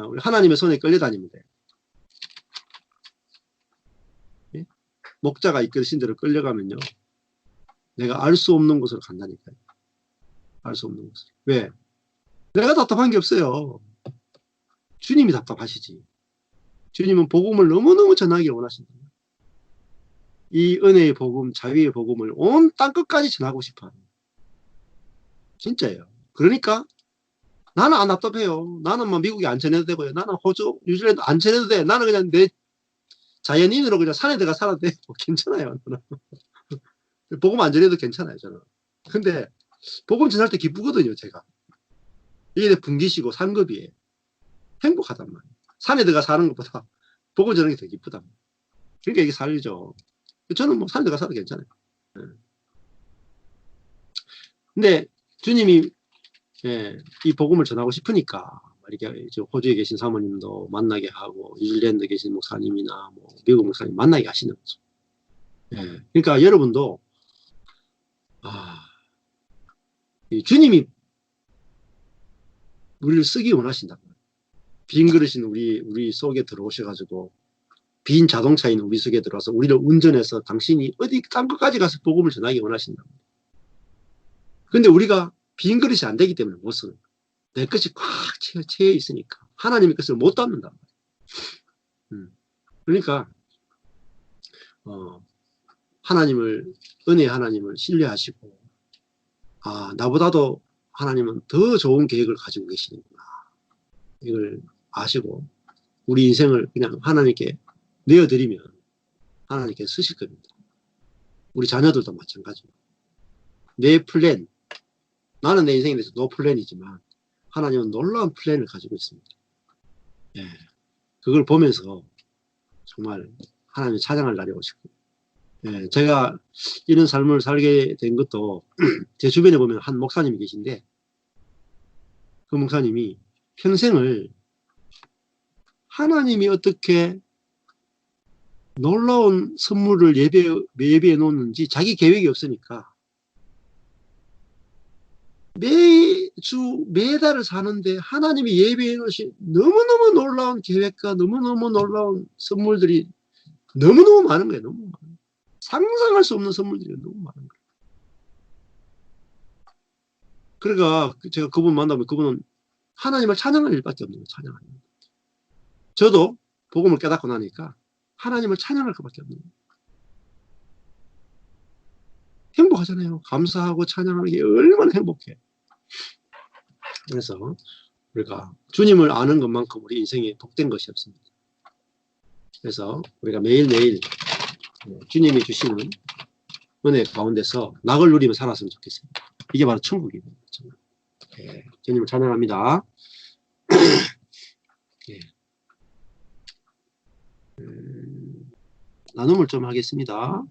우리 하나님의 손에 끌려다니면 돼요. 예? 목자가 이끌으신 대로 끌려가면요. 내가 알 수 없는 곳으로 간다니까요. 알 수 없는 곳으로. 왜? 내가 답답한 게 없어요. 주님이 답답하시지. 주님은 복음을 너무너무 전하기를 원하신다. 이 은혜의 복음, 자유의 복음을 온 땅끝까지 전하고 싶어요. 진짜예요. 그러니까 나는 안 답답해요. 나는 뭐 미국에 안 전해도 되고요. 나는 호주, 뉴질랜드 안 전해도 돼. 나는 그냥 내 자연인으로 그냥 산에 들어가 살아도 돼. 괜찮아요. 복음 안 전해도 괜찮아요. 저는. 근데 복음 전할 때 기쁘거든요. 제가. 이게 분기시고 상급이에요. 행복하단 말이에요. 산에 들어가 사는 것보다 보고 저는 게 더 기쁘단 말이에요. 그러니까 이게 살죠. 저는 뭐 산에 들어가 살아도 괜찮아요. 예. 근데 주님이 이 복음을 전하고 싶으니까 이렇게 호주에 계신 사모님도 만나게 하고 뉴질랜드에 계신 목사님이나 뭐 미국 목사님 만나게 하시는 거죠. 그러니까 여러분도 이 주님이 우리를 쓰기 원하신다. 빈 그릇인 우리 속에 들어오셔가지고 빈 자동차인 우리 속에 들어와서 우리를 운전해서 당신이 어디 딴 것까지 가서 복음을 전하기 원하신다. 근데 우리가 빈 그릇이 안 되기 때문에 못 쓰는 거예요. 내 것이 꽉 채워 있으니까 하나님의 것을 못 담는다. 그러니까 은혜의 하나님을 신뢰하시고 나보다도 하나님은 더 좋은 계획을 가지고 계시는구나. 이걸 아시고 우리 인생을 그냥 하나님께 내어드리면 하나님께 쓰실 겁니다. 우리 자녀들도 마찬가지입니다. 내 플랜, 나는 내 인생에 대해서 노 플랜이지만 하나님은 놀라운 플랜을 가지고 있습니다. 그걸 보면서 정말 하나님을 찬양할 날이 오시고, 제가 이런 삶을 살게 된 것도 제 주변에 보면 한 목사님이 계신데 그 목사님이 평생을 하나님이 어떻게 놀라운 선물을 예배해 놓는지 자기 계획이 없으니까 매주 매달을 사는데 하나님이 예배해 놓으신 너무너무 놀라운 계획과 너무너무 놀라운 선물들이 너무너무 많은 거예요. 너무 많은 거예요. 상상할 수 없는 선물들이 너무 많은 거예요. 그러니까 제가 그분 만나면 그분은 하나님을 찬양할 일밖에 없는 거예요. 찬양하는 거. 저도 복음을 깨닫고 나니까 하나님을 찬양할 것밖에 없는 거예요. 행복하잖아요. 감사하고 찬양하는 게 얼마나 행복해. 그래서 우리가 주님을 아는 것만큼 우리 인생에 복된 것이 없습니다. 그래서 우리가 매일매일 주님이 주시는 은혜 가운데서 낙을 누리며 살았으면 좋겠습니다. 이게 바로 천국입니다. 주님을 찬양합니다. 나눔을 좀 하겠습니다.